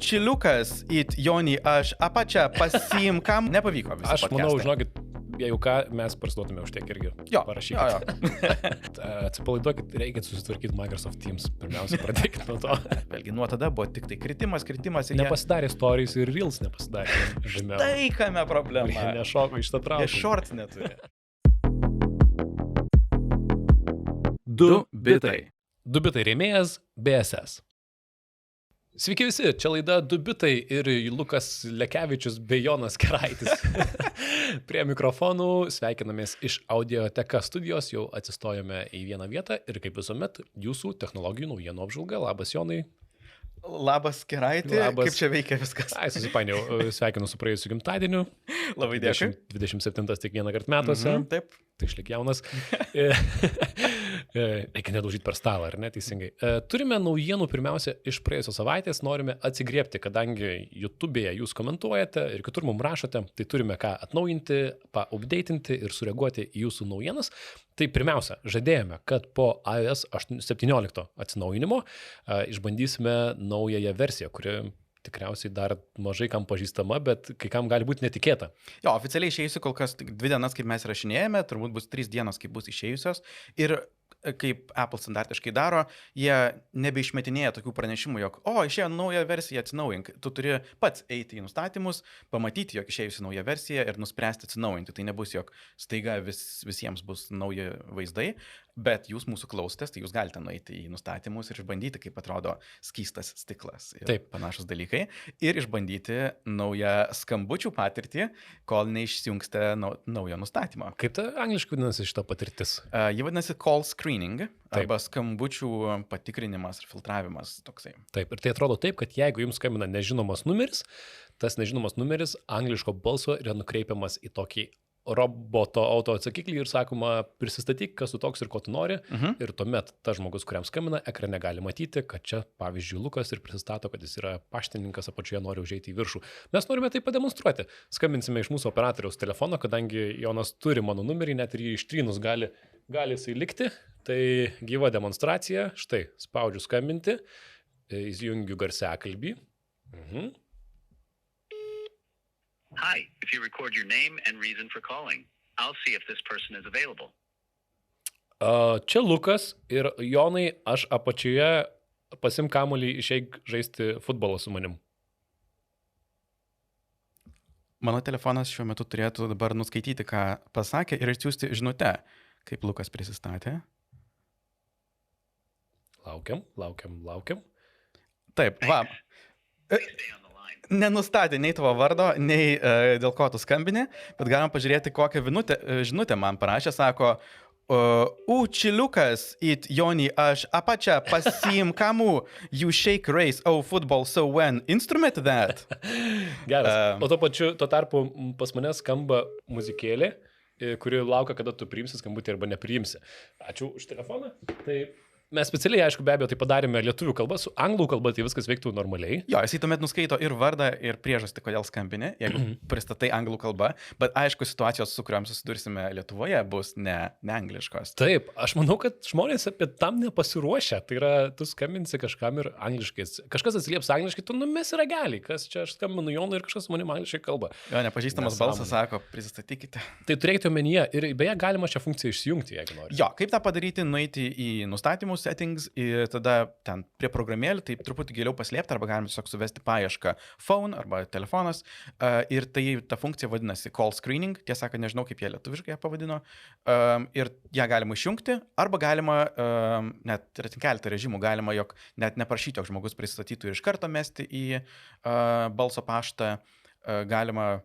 Čiliukas, Jonį, aš apačią pasiimkam. Nepavyko visą Aš manau, žinokit, jeigu ką, mes parsiduotume už tiek irgi. Jo, parašykit. Atsipalaiduokit, reikia susitvarkyti Microsoft Teams. Pirmiausia, pradėkit nuo to. Vėlgi, nuo tada buvo tik tai kritimas ir nepasidarė stories ir reels nepasidarė. Tai kame problema. Jie nešoko iš tą trauką. Jie shorts neturi. 2 bitai. 2 bitai rėmėjas BSS. Sveiki visi, čia laida 2 bitai ir Lukas Lekevičius bei Jonas Keraitis. Prie mikrofonų sveikinamės iš Audioteka studijos, jau atsistojome į vieną vietą ir kaip visuomet jūsų technologijų naujienų apžvalga. Labas, Jonai. Labas, Keraiti. Labas. Kaip čia veikia viskas? Susipainiau, sveikinu su praėjusiu gimtadieniu. Labai dėkui. 27 tik vieną kartą metuose. Taip. Tai išlik jaunas. Reikia nedaužyti per stalą, ar ne, teisingai. Turime naujienų pirmiausia iš praėjusios savaitės, norime atsigriebti, kadangi YouTube'e jūs komentuojate ir kitur mums rašote, tai turime ką atnaujinti, pa-updatinti ir sureaguoti į jūsų naujienas. Tai pirmiausia, žadėjome, kad po iOS 17 atsinaujinimo išbandysime naująją versiją, kuri tikriausiai dar mažai kam pažįstama, bet kai kam gali būti netikėta. Jo, oficialiai išėjusi kol kas 2 dienas, kaip mes rašinėjame, turbūt bus 3 dienos, kaip bus išėjusios. Ir kaip Apple standartiškai daro, jie nebeišmetinėja tokių pranešimų, jog, išėjo nauja versija, atsinaujink. Tu turi pats eiti į nustatymus, pamatyti, jog išėjusi nauja versija ir nuspręsti atsinaujinti. Tai nebus, jog staiga visiems bus nauji vaizdai, bet jūs mūsų klausotės, tai jūs galite nueiti į nustatymus ir išbandyti, kaip atrodo skystas stiklas ir Taip. Panašus dalykai. Ir išbandyti naują skambučių patirtį, kol neišsijungsite naujo nustatymo. Kaip ta angliškai vadinasi šita patirtis? Ji vadinasi call screening, arba skambučių patikrinimas ir filtravimas toksai. Taip, ir tai atrodo taip, kad jeigu jums skambina nežinomas numeris, tas nežinomas numeris angliško balso yra nukreipiamas į tokį roboto auto atsakiklį ir sakoma, prisistatyk, kas tu toks ir ko tu nori. Ir tuomet tas žmogus, kuriam skambina, ekrane gali matyti, kad čia, pavyzdžiui, Lukas ir prisistato, kad jis yra paštininkas, apačioje nori užeiti į viršų. Mes norime tai pademonstruoti. Skambinsime iš mūsų operatoriaus telefono, kadangi Jonas turi mano numerį, net ir jį ištrynus gali jisai likti. Tai gyva demonstracija. Štai, spaudžiu skambinti, įsijungiu garsiakalbį. Hi, if you record your name and reason for calling, I'll see if this person is available. Čia Lukas ir Jonai, aš apačioje pasim kamuolį išeik žaisti futbolą su manim. Mano telefonas šiuo metu turėtų dabar nuskaityti, ką pasakė ir atsiųsti žinutę, kaip Lukas prisistatė. Laukiam. Taip, va. Nenustatė nei tavo vardo, nei dėl ko tu skambini, bet galim pažiūrėti, kokią žinutę man parašė. Sako, Čiliukas, Jonį, aš apačią pasiimkamų, you shake race, football, so when, instrument that? Geras. O tuo tarpu pas mane skamba muzikėlė, kuri laukia, kada tu priimsi skambutį arba nepriimsi. Ačiū už telefoną. Tai mes specialiai, aišku, be abejo, tai padarėme lietuvių kalbą, su anglų kalba tai viskas veiktų normaliai. Jo, jisai tuomet nuskaito ir vardą, ir priežastį, kodėl skambini, jeigu pristatai anglų kalbą, bet aišku, situacijos, su kuriuom susidursime Lietuvoje, bus ne angliškos. Taip, aš manau, kad žmonės apie tam nepasiruošę. Tai yra, tu skambinsi kažkam ir angliškai. Kažkas atsilieps angliškai, tu numesi ragelį, kas čia aš skambinu Jonui ir kažkas su manim angliškai kalba. Jo, nepažįstamas balsas sako, prisistatykite. Tai turėkite omenyje ir beje, galima šią funkciją išjungti, jeigu nori. Jo, kaip tą padaryti, nueiti į nustatymus, settings ir tada ten prie programėlį, tai truputį giliau paslėpti, arba galime tiesiog suvesti paiešką phone arba telefonas ir tai ta funkcija vadinasi call screening, tiesą sakant, nežinau kaip jie lietuviškai ją pavadino, ir ją galima išjungti, arba galima net keletą režimų, galima jog net neprašyti, jog žmogus prisistatytų ir iš karto mesti į balso paštą, galima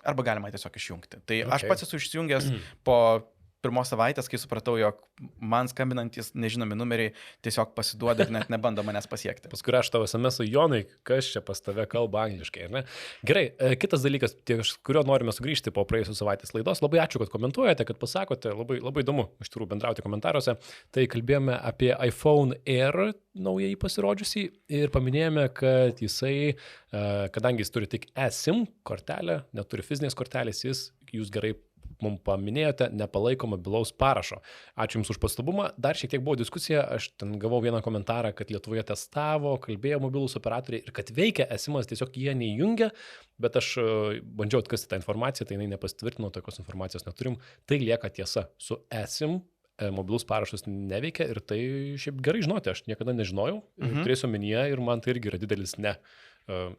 tiesiog išjungti. Tai aš pats esu išjungęs po pirmos savaitės, kai supratau, jog man skambinantis nežinomi numeriai tiesiog pasiduoda ir net nebando manęs pasiekti. Paskui aš tavo SMS-ą, Jonai, kas čia pas tave kalba angliškai, ar ne? Gerai, kitas dalykas, kurio norime sugrįžti po praėjusios savaitės laidos. Labai ačiū, kad komentuojate, kad pasakote, labai įdomu iš tikrųjų bendrauti komentaruose. Tai kalbėjome apie iPhone Air naujai pasirodžiusį ir paminėjome, kad jisai, kadangi jis turi tik eSIM kortelę, neturi fizinės kortelės, jūs gerai mums paminėjote, nepalaiko mobilaus parašo. Ačiū Jums už pastabumą. Dar šiek tiek buvo diskusija, aš ten gavau vieną komentarą, kad Lietuvoje testavo, kalbėjo mobilūs operatoriai ir kad veikia esimas, tiesiog jie neįjungia, bet aš bandžiau atkasti tą informaciją, tai jinai nepasitvirtino, tokios informacijos neturim. Tai lieka tiesa. Su esim mobilus parašas neveikia ir tai šiaip gerai žinoti, aš niekada nežinojau, turėsiu omenyje ir man tai irgi yra didelis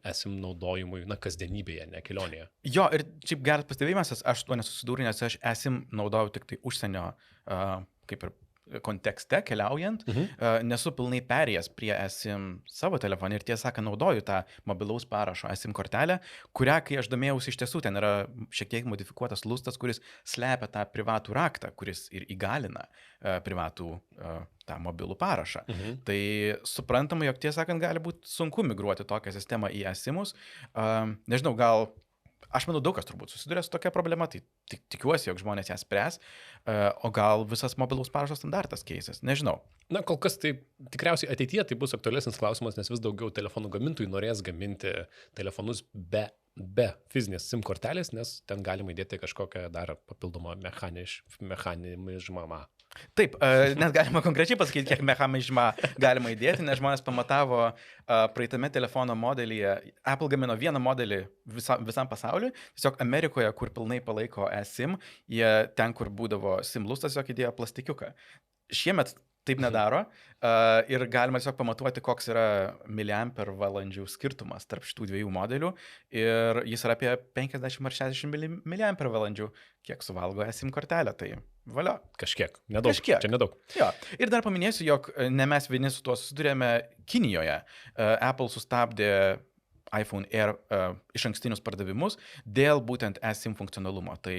esim naudojimui, kasdienybėje, ne kelionėje. Jo, ir šiaip geras pastebėjimas, aš tuo nesusidūriu, nes aš esim naudojau tik tai užsienio kaip ir kontekste keliaujant, nesu pilnai perėjęs prie esim savo telefoną ir tiesą sakant naudoju tą mobilaus parašo esim kortelę, kurią, kai aš domėjausi, iš tiesų ten yra šiek tiek modifikuotas lustas, kuris slepia tą privatų raktą, kuris ir įgalina privatų tą mobilų parašą. Tai suprantama, jog tiesą sakant gali būti sunku migruoti tokią sistemą į esimus. Nežinau, gal aš manau, daug kas turbūt susiduria su tokia problema, tai tikiuosi, jog žmonės ją spręs, o gal visas mobilaus parašo standartas keisis, nežinau. Kol kas tai tikriausiai ateityje tai bus aktualesnis klausimas, nes vis daugiau telefonų gamintojų norės gaminti telefonus be fizinės SIM kortelės, nes ten galima įdėti kažkokią dar papildomą mechanizmą. Taip, net galima konkrečiai pasakyti, kiek mechanizmą galima įdėti, nes žmonės pamatavo praeitame telefono modelyje, Apple gamino vieną modelį visam pasauliu, tiesiog Amerikoje, kur pilnai palaiko eSIM, jie ten, kur būdavo SIM lustas, tiesiog įdėjo plastikiuką. Šiemet taip nedaro ir galima tiesiog pamatuoti, koks yra miliampervalandžių skirtumas tarp šitų dviejų modelių ir jis yra apie 50 ar 60 miliampervalandžių, kiek suvalgo eSIM kortelę, tai valio. Kažkiek, nedaug. Čia nedaug. Jo. Ir dar paminėsiu, jog ne mes vieni su tuo susidurėme Kinijoje. Apple sustabdė iPhone Air iš ankstinius pardavimus dėl būtent eSIM funkcionalumo. Tai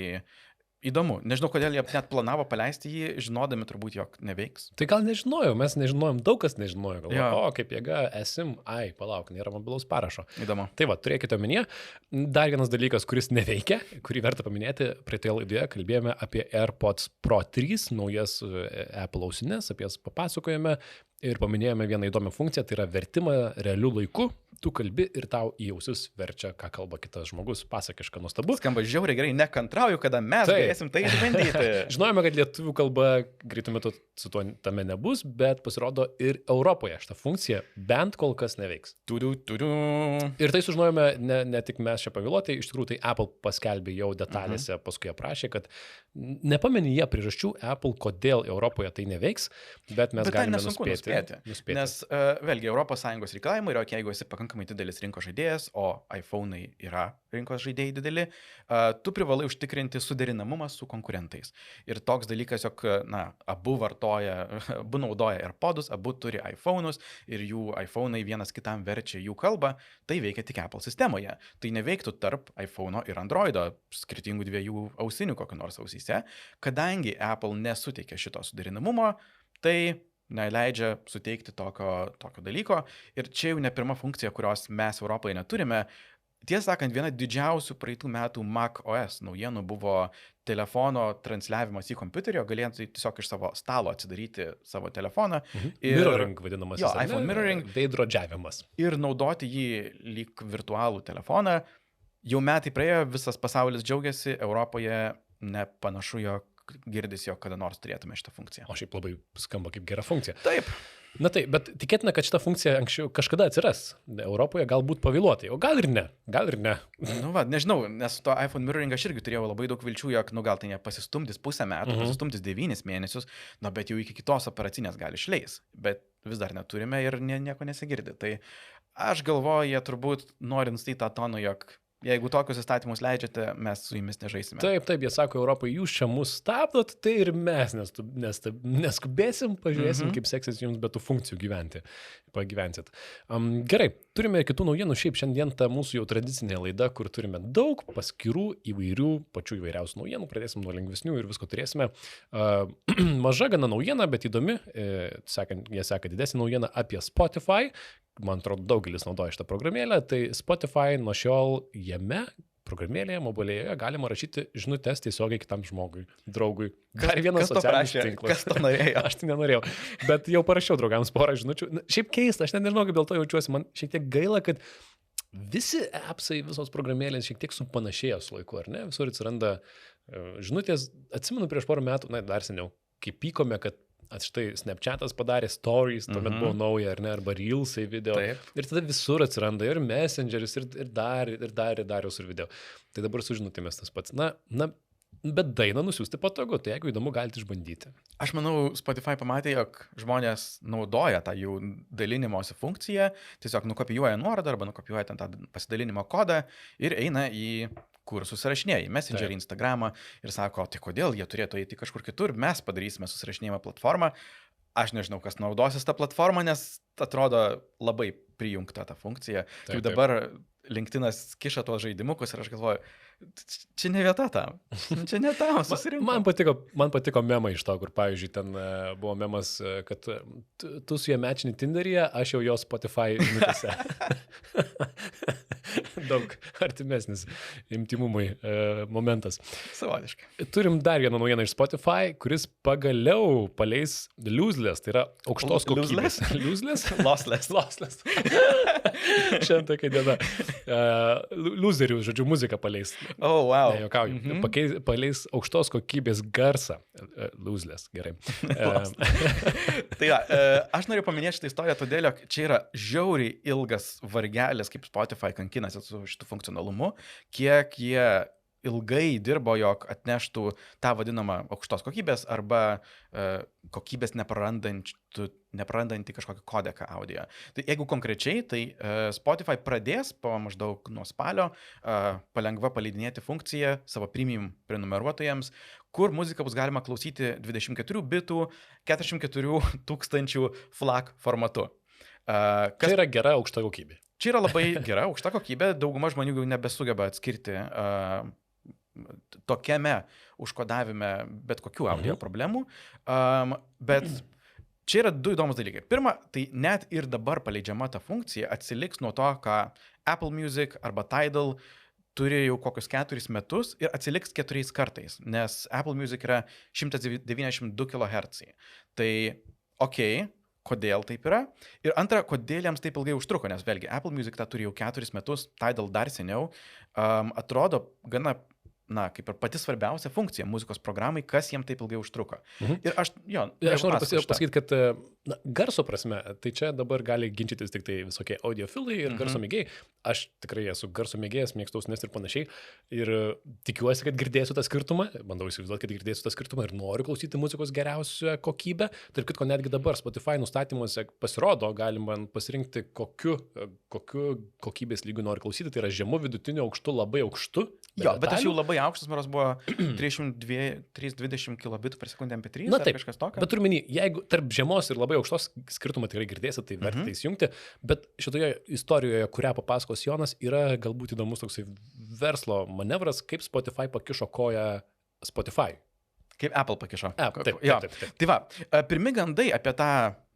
įdomu. Nežinau, kodėl jie net planavo paleisti jį, žinodami turbūt, jog neveiks. Tai gal nežinojau, mes nežinojom, daug kas nežinojo. Galvoju, kaip jėga, esim, palauk, nėra mobilaus parašo. Įdomu. Tai va, turėkite omenyje. Dar vienas dalykas, kuris neveikia, kurį verta paminėti, praeitoje laidoje kalbėjome apie AirPods Pro 3, naujas Apple ausines, apie jas papasakojame ir paminėjome vieną įdomią funkciją, tai yra vertimą realiu laiku. Tu kalbi ir tau į ausis verčia, ką kalba kitas žmogus, pasakiška, nuostabu. Skamba žiauriai gerai, nekantrauju, kada mes galėsim tai išbandyti. Žinojame, kad lietuvių kalba greitų metų su tuo tame nebus, bet pasirodo ir Europoje šitą funkciją bent kol kas neveiks. Ir tai sužinojome ne tik mes čia pavėluotai, iš tikrųjų tai Apple paskelbė jau detalėse, paskui aprašė, kad nepameni jie priežasčių Apple, kodėl Europoje tai neveiks, bet mes galime nuspėti. Nes vėlgi ES reikalavimai yra, jeigu esi pakankamai didelis rinkos žaidėjas, o iPhone'ai yra rinkos žaidėjai dideli, tu privalai užtikrinti suderinamumą su konkurentais. Ir toks dalykas, jog abu naudoja AirPodus, abu turi iPhone'us ir jų iPhone'ai vienas kitam verčia jų kalbą, tai veikia tik Apple sistemoje. Tai neveiktų tarp iPhone'o ir Android'o, skirtingų dviejų ausinių kokio nors ausyse, kadangi Apple nesuteikia šito suderinamumo, tai neleidžia suteikti tokio dalyko. Ir čia jau ne pirma funkcija, kurios mes Europoje neturime. Tiesą sakant, viena didžiausių praeitų metų Mac OS naujienų buvo telefono transliavimas į kompiuterį, galėjant tiesiog iš savo stalo atsidaryti savo telefoną. Mirroring vadinamas. Jo, iPhone mirroring. Veidrodžiavimas. Ir naudoti jį lyg virtualų telefoną. Jau metai praėjo, visas pasaulis džiaugiasi, Europoje nepanašu, jog girdisi, jog kada nors turėtume šitą funkciją. O šiaip labai skamba kaip gera funkcija. Taip. Na taip, bet tikėtina, kad šita funkcija anksčiau kažkada atsiras. Europoje galbūt pavėluotai, o gal ir ne. Nežinau, nes to iPhone mirroring aš irgi turėjau labai daug vilčių, jog gal tai nepasistumdys pusę metų, pasistumdys 9 mėnesius, bet jau iki kitos operacinės gali išleis. Bet vis dar neturime ir nieko nesigirdi. Tai aš galvoju, jie turbūt nori nustatyti tą toną, jog jeigu tokius įstatymus leidžiate, mes su jumis nežaisime. Taip, jie sako, Europai, jūs čia mus stabdot, tai ir mes neskubėsim, pažiūrėsim, kaip seksis jums be tų funkcijų pagyvensit. Gerai, turime kitų naujienų, šiaip šiandien ta mūsų jau tradicinė laida, kur turime daug paskirų įvairių, pačių įvairiausių naujienų, pradėsim nuo lengvesnių ir visko turėsime. Maža gana naujiena, bet įdomi, jie seka didesnį naujieną apie Spotify. Man atrodo, daugelis naudoja šitą programėlę, tai Spotify nuo šiol jame, programėlėje, mobilėje, galima rašyti žinutes tiesiogiai kitam žmogui, draugui. Dar vienas socialinis tinklas. Kas to norėjo? Aš tai nenorėjau, bet jau parašiau draugams porą žinučių. Šiaip keista, aš nežinau, kaip dėl to jaučiuosi, man šiek tiek gaila, kad visi appsai, visos programėlės šiek tiek supanašėjo su laiku, ar ne? Visur atsiranda žinutės. Atsimenu prieš porą metų, dar seniau, kai pykome, kad štai Snapchatas padarė stories, tuomet buvo nauja, ar ne, arba reelsai video. Taip. Ir tada visur atsiranda ir messengeris, ir dar visur video. Tai dabar su žinutėmis tas pats. Na, bet dainą nusiųsti patogu, tai jeigu įdomu, galite išbandyti. Aš manau, Spotify pamatė, jog žmonės naudoja tą jų dalinimosi funkciją, tiesiog nukopijuoja nuorodą arba nukopijuoja ten tą pasidalinimo kodą ir eina į kur susirašinėja, į Messengerį, Instagramą ir sako, tai kodėl jie turėtų eiti kažkur kitur, mes padarysime susirašinėjimo platformą. Aš nežinau, kas naudosis tą platformą, nes atrodo labai prijungta ta funkcija. Kaip dabar LinkedInas kiša tuos žaidimukus ir aš galvoju, čia ne vieta tam. Čia ne tam susirinkti. Man patiko memai iš to, kur, pavyzdžiui, ten buvo memas, kad tu su jie mečini Tinderyje, aš jau jo Spotify žinutėse. Daug artimesnis intymumui momentas. Savotiškai. Turim dar vieną naujieną iš Spotify, kuris pagaliau paleis Lossless, tai yra aukštos kokybės. Lossless? Lossless. Šiandien tokia diena. Loserių, žodžiu, muziką paleis. Oh, wow. Ne, juokauju. Paleis aukštos kokybės garsą. Lossless, gerai. Tai aš noriu paminėti šitą istoriją, todėl, jog čia yra žiauriai ilgas vargelis, kaip Spotify kankinasi su šitų funkcionalumu, kiek jie ilgai dirbo, jog atneštų tą vadinamą aukštos kokybės arba kokybės neprarandantį kažkokį kodeką audio. Tai jeigu konkrečiai, tai Spotify pradės po maždaug nuo spalio palengva paleidinėti funkciją savo premium prenumeruotojams, kur muziką bus galima klausyti 24 bitų 44 000 FLAC formatu. Tai yra gera aukšta kokybė. Čia yra labai gera aukšta kokybė, dauguma žmonių jau nebesugeba atskirti tokiame užkodavime bet kokių audio problemų, bet čia yra du įdomus dalykai. Pirma, tai net ir dabar paleidžiama ta funkcija atsiliks nuo to, ką Apple Music arba Tidal turi jau kokius 4 metus ir atsiliks 4 kartais, nes Apple Music yra 192 kHz. Tai okei. Kodėl taip yra? Ir antra, kodėl jiems taip ilgai užtruko, nes vėlgi Apple Music tą turi jau 4 metus, Tidal dar seniau, atrodo gana, kaip ir pati svarbiausia funkcija muzikos programai, kas jiems taip ilgai užtruko. Ir aš noriu pasakyti, kad garso prasme, tai čia dabar gali ginčytis tik tai visokie audiofilai ir garso mėgėjai. Aš tikrai esu garso mėgėjas, mėgstu ausines ir panašiai. Ir tikiuosi, kad girdėsiu tą skirtumą. Bandau įsivaizduoti, kad girdėsiu tą skirtumą ir noriu klausyti muzikos geriausią kokybę. Tarp kitko, netgi dabar Spotify nustatymuose pasirodo, galima pasirinkti, kokiu kokybės lygiu nori klausyti. Tai yra žemu, vidutiniu, aukštu, labai aukštu. Jo, bet aš jau labai aukštas, maros buvo 320 kilobit per sekundę MP3. Na taip, kažkas tokio. Bet turiu menį, jeigu tarp žemos ir labai aukštos skirtumą tikrai girdėsit, tai verta įsijungti. Bet šitoje istorijoje, kurią papasakos Jonas, yra galbūt įdomus toksai verslo manevras, kaip Spotify pakišo koją Spotify. Kaip Apple pakišo. Taip. Tai va, pirmi gandai apie tą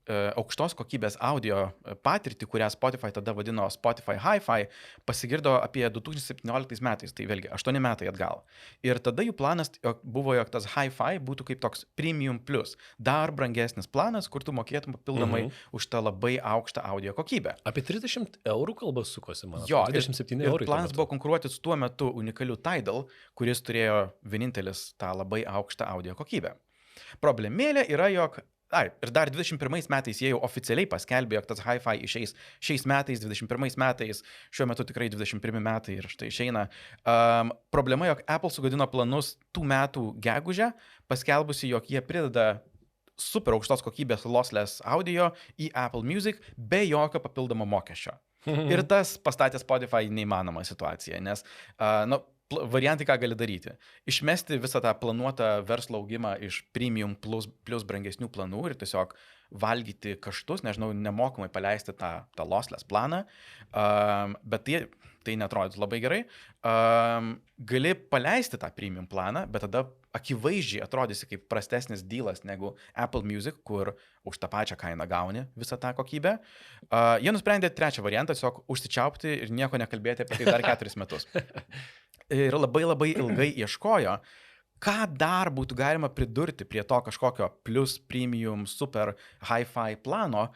aukštos kokybės audio patirtį, kurią Spotify tada vadino Spotify Hi-Fi, pasigirdo apie 2017 metais, tai vėlgi 8 metai atgal. Ir tada jų planas buvo, jog tas Hi-Fi būtų kaip toks Premium Plus, dar brangesnis planas, kur tu mokėtum papildomai už tą labai aukštą audio kokybę. Apie 30 eurų kalbas sukosi, man. Jo, 37 ir eurų. Planas buvo konkuruoti su tuo metu unikaliu Tidal, kuris turėjo vienintelis tą labai aukštą audio kokybę. Problemėlė yra, jog ir dar 21 metais jie jau oficialiai paskelbė, jog tas Hi-Fi išeis šiais metais, 21 metais, šiuo metu tikrai 21 metai ir štai išeina. Problema, jog Apple sugadino planus tų metų gegužę, paskelbusi, jog jie prideda super aukštos kokybės lossless audio į Apple Music be jokio papildomo mokesčio. Ir tas pastatė Spotify neįmanomą situaciją, nes variantai ką gali daryti. Išmesti visą tą planuotą verslo augimą iš premium plus brangesnių planų ir tiesiog valgyti kaštus, nežinau, nemokamai paleisti tą lossless planą, bet tai neatrodytų labai gerai. Gali paleisti tą premium planą, bet tada akivaizdžiai atrodysi kaip prastesnis dealas negu Apple Music, kur už tą pačią kainą gauni visą tą kokybę. Jie nusprendė trečią variantą, tiesiog užsičiaupti ir nieko nekalbėti apie tai dar 4 metus. Ir labai ilgai ieškojo, ką dar būtų galima pridurti prie to kažkokio plus premium super hi-fi plano,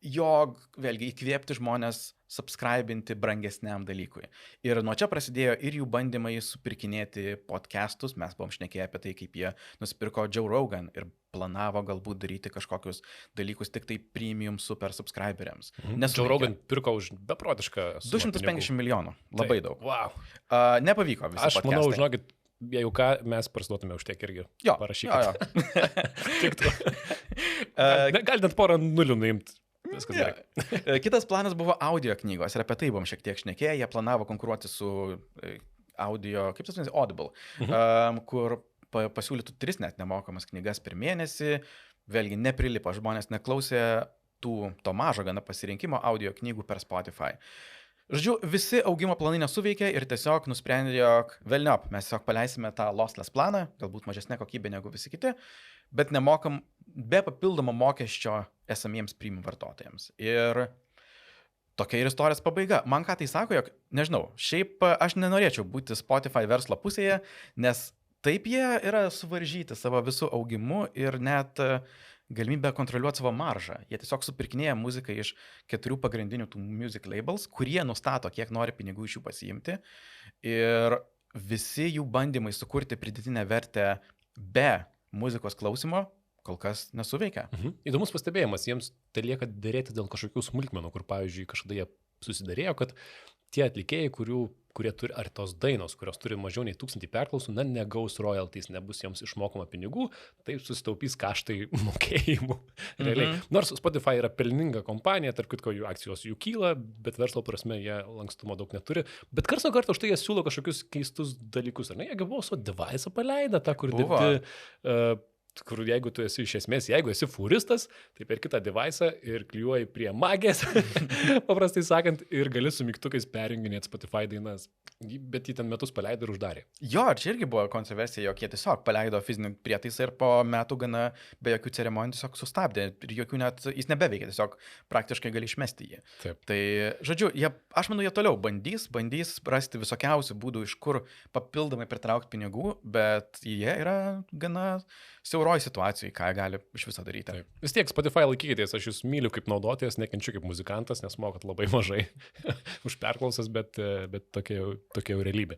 jog vėlgi įkvėpti žmonės subscribinti brangesniam dalykui. Ir nuo čia prasidėjo ir jų bandymai supirkinėti podcastus, mes buvom šnekėję apie tai, kaip jie nusipirko Joe Rogan ir planavo galbūt daryti kažkokius dalykus tik tai premium super subscriberiams. Joe Rogan pirko už beprotišką sumą 250 pinigų. milijonų, labai daug. Wow. Nepavyko visą Aš manau, žinokit, jeigu ką, mes parsiduotume už tiek irgi. Jo, parašykite. jo. Tiktų. Gal net porą nulių nuimti. Viskas Jo. gerai. Kitas planas buvo audio knygos ir apie tai buvom šiek tiek šnekėję. Jie planavo konkuruoti su audio, kaip tas vadinasi, Audible, kur pasiūlytų 3 net nemokamas knygas per mėnesį. Vėlgi neprilipo, žmonės neklausė to mažo gana pasirinkimo audio knygų per Spotify. Žodžiu, visi augimo planai nesuveikė ir tiesiog nusprendė, jog velniop, mes tiesiog paleisime tą lossless planą, galbūt mažesnė kokybė negu visi kiti, bet nemokam be papildomo mokesčio esamiems premium vartotojams. Ir tokia ir istorijos pabaiga. Man ką tai sako, jog, nežinau, šiaip aš nenorėčiau būti Spotify verslo pusėje, nes taip jie yra suvaržyti savo visų augimu ir net galimybę kontroliuoti savo maržą. Jie tiesiog supirkinėja muziką iš 4 pagrindinių tų music labels, kurie nustato, kiek nori pinigų iš jų pasiimti. Ir visi jų bandymai sukurti pridėtinę vertę be muzikos klausimo kol kas nesuveikia. Įdomus pastebėjimas, jiems tai lieka dėrėti dėl kažkokių smulkmenų, kur, pavyzdžiui, kažkada jie susidarėjo, kad tie atlikėjai, kurie turi, ar tos dainos, kurios turi mažiau nei 1000 perklausų, negaus royalties, nebus jiems išmokama pinigų, tai susitaupys kaštai mokėjimų. Realiai. Nors Spotify yra pelninga kompanija, tarp kitko jų akcijos jų kyla, bet verslo prasme jie lankstumo daug neturi. Bet karts nuo karto už tai jie siūlo kažkokius keistus dalykus. Ar ne? Jie buvo savo device paleidę, tą, kur kur jeigu tu esi iš esmės, jeigu esi furistas, tai per kitą device'ą ir klijuoji prie magės, paprastai sakant, ir gali su mygtukais perjunginėti Spotify dainas. Bet jį ten metus paleido ir uždarė. Jo, čia irgi buvo kontroversija, jog jie tiesiog paleido fizinį prietaisą ir po metų gana be jokių ceremonijų tiesiog sustabdė ir jokių net, jis nebeveikia, tiesiog praktiškai gali išmesti jį. Taip. Tai, žodžiu, aš manau, jie toliau bandys rasti visokiausių būdų, iš kur papildomai pritraukti pinigų, bet jie yra gana siauroj situacijai, ką gali iš viso daryti. Taip. Vis tiek Spotify laikykitės, aš jūs myliu kaip naudotojas, nekenčiu kaip muzikantas, nes mokat labai mažai už perklausas, bet tokia jau realybė.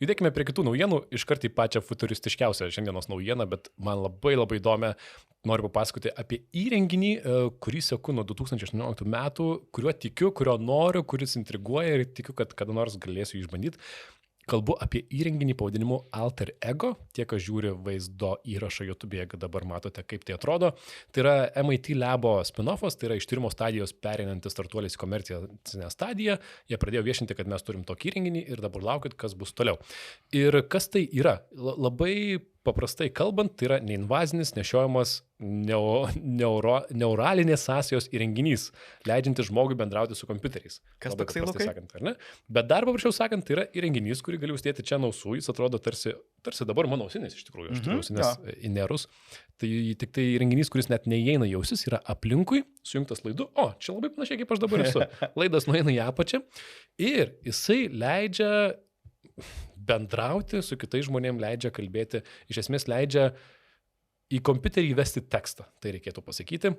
Judėkime prie kitų naujienų, iškart į pačią futuristiškiausią šiandienos naujieną, bet man labai įdomi, noriu papasakoti apie įrenginį, kurį seku nuo 2018 metų, kuriuo tikiu, kurio noriu, kuris intriguoja ir tikiu, kad kada nors galėsiu išbandyti. Kalbu apie įrenginį pavadinimu Alter Ego, tie, kas žiūri vaizdo įrašą YouTube'e, kad dabar matote, kaip tai atrodo. Tai yra MIT Labo spin-offas, tai yra iš tyrimo stadijos pereinantis startuolis į komercinę stadiją. Jie pradėjo viešinti, kad mes turim tokį įrenginį ir dabar laukit, kas bus toliau. Ir kas tai yra? Labai paprastai kalbant, tai yra neinvazinis, nešiojamas neuralinės sąsajos įrenginys, leidžiantis žmogui bendrauti su kompiuteriais. Kas Labai toksai, paprastai Lukai? sakant, ar ne? Bet dar paprasčiau sakant, tai yra įrenginys, kurį galiu uždėti čia ausų, jis atrodo tarsi dabar mano ausinės, iš tikrųjų, aš turiu ausinės inerus. Tai tik tai įrenginys, kuris net neįeina į ausis, yra aplinkui, sujungtas laidu. O, čia labai panašiai kaip aš dabar esu. Laidas nueina į apačią ir jisai leidžia bendrauti su kitais žmonėms, leidžia kalbėti, iš esmės leidžia į kompiuterį įvesti tekstą, tai reikėtų pasakyti.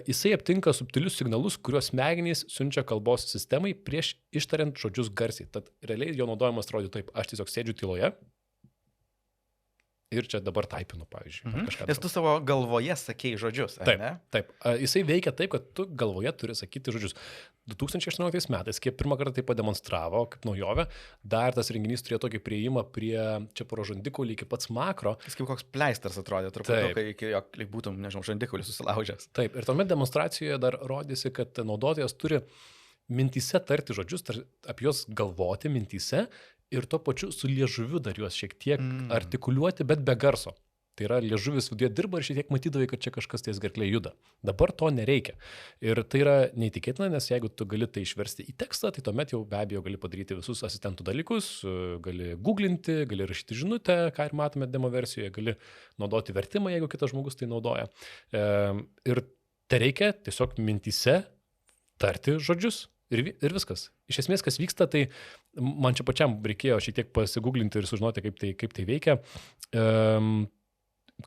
Jisai aptinka subtilius signalus, kuriuos smegenys siunčia kalbos sistemai prieš ištariant žodžius garsiai. Tad realiai jo naudojimas atrodo taip, aš tiesiog sėdžiu tyloje ir čia dabar taipinu, pavyzdžiui. Nes tu savo galvoje sakei žodžius, ar taip, ne? Taip. Jisai veikia taip, kad tu galvoje turi sakyti žodžius. 2018 metais, kai pirmą kartą tai pademonstravo kaip naujovę, dar tas renginys turėjo tokį prieimą prie čia pro žandikaulį iki pats makro. Jis kaip koks pleisters atrodė, truputį, kai lyg būtum, nežinau, žandikaulį susilaužęs. Taip, ir tuomet demonstracijoje dar rodėsi, kad naudotojas turi mintyse tarti žodžius, apie juos galvoti mintyse ir tuo pačiu su liežuviu dar juos šiek tiek artikuliuoti, bet be garso. Tai yra liežuvis viduje dirba ir šiek tiek matydavai, kad čia kažkas ties gerklėje juda. Dabar to nereikia. Ir tai yra neįtikėtina, nes jeigu tu gali tai išversti į tekstą, tai tuomet jau be abejo gali padaryti visus asistentų dalykus, gali googlinti, gali rašyti žinutę, ką ir matome demo versijoje, gali naudoti vertimą, jeigu kitas žmogus tai naudoja. Ir tai reikia tiesiog mintyse tarti žodžius. Ir viskas. Iš esmės, kas vyksta, tai man čia pačiam reikėjo šiek tiek pasigūglinti ir sužinoti, kaip tai veikia.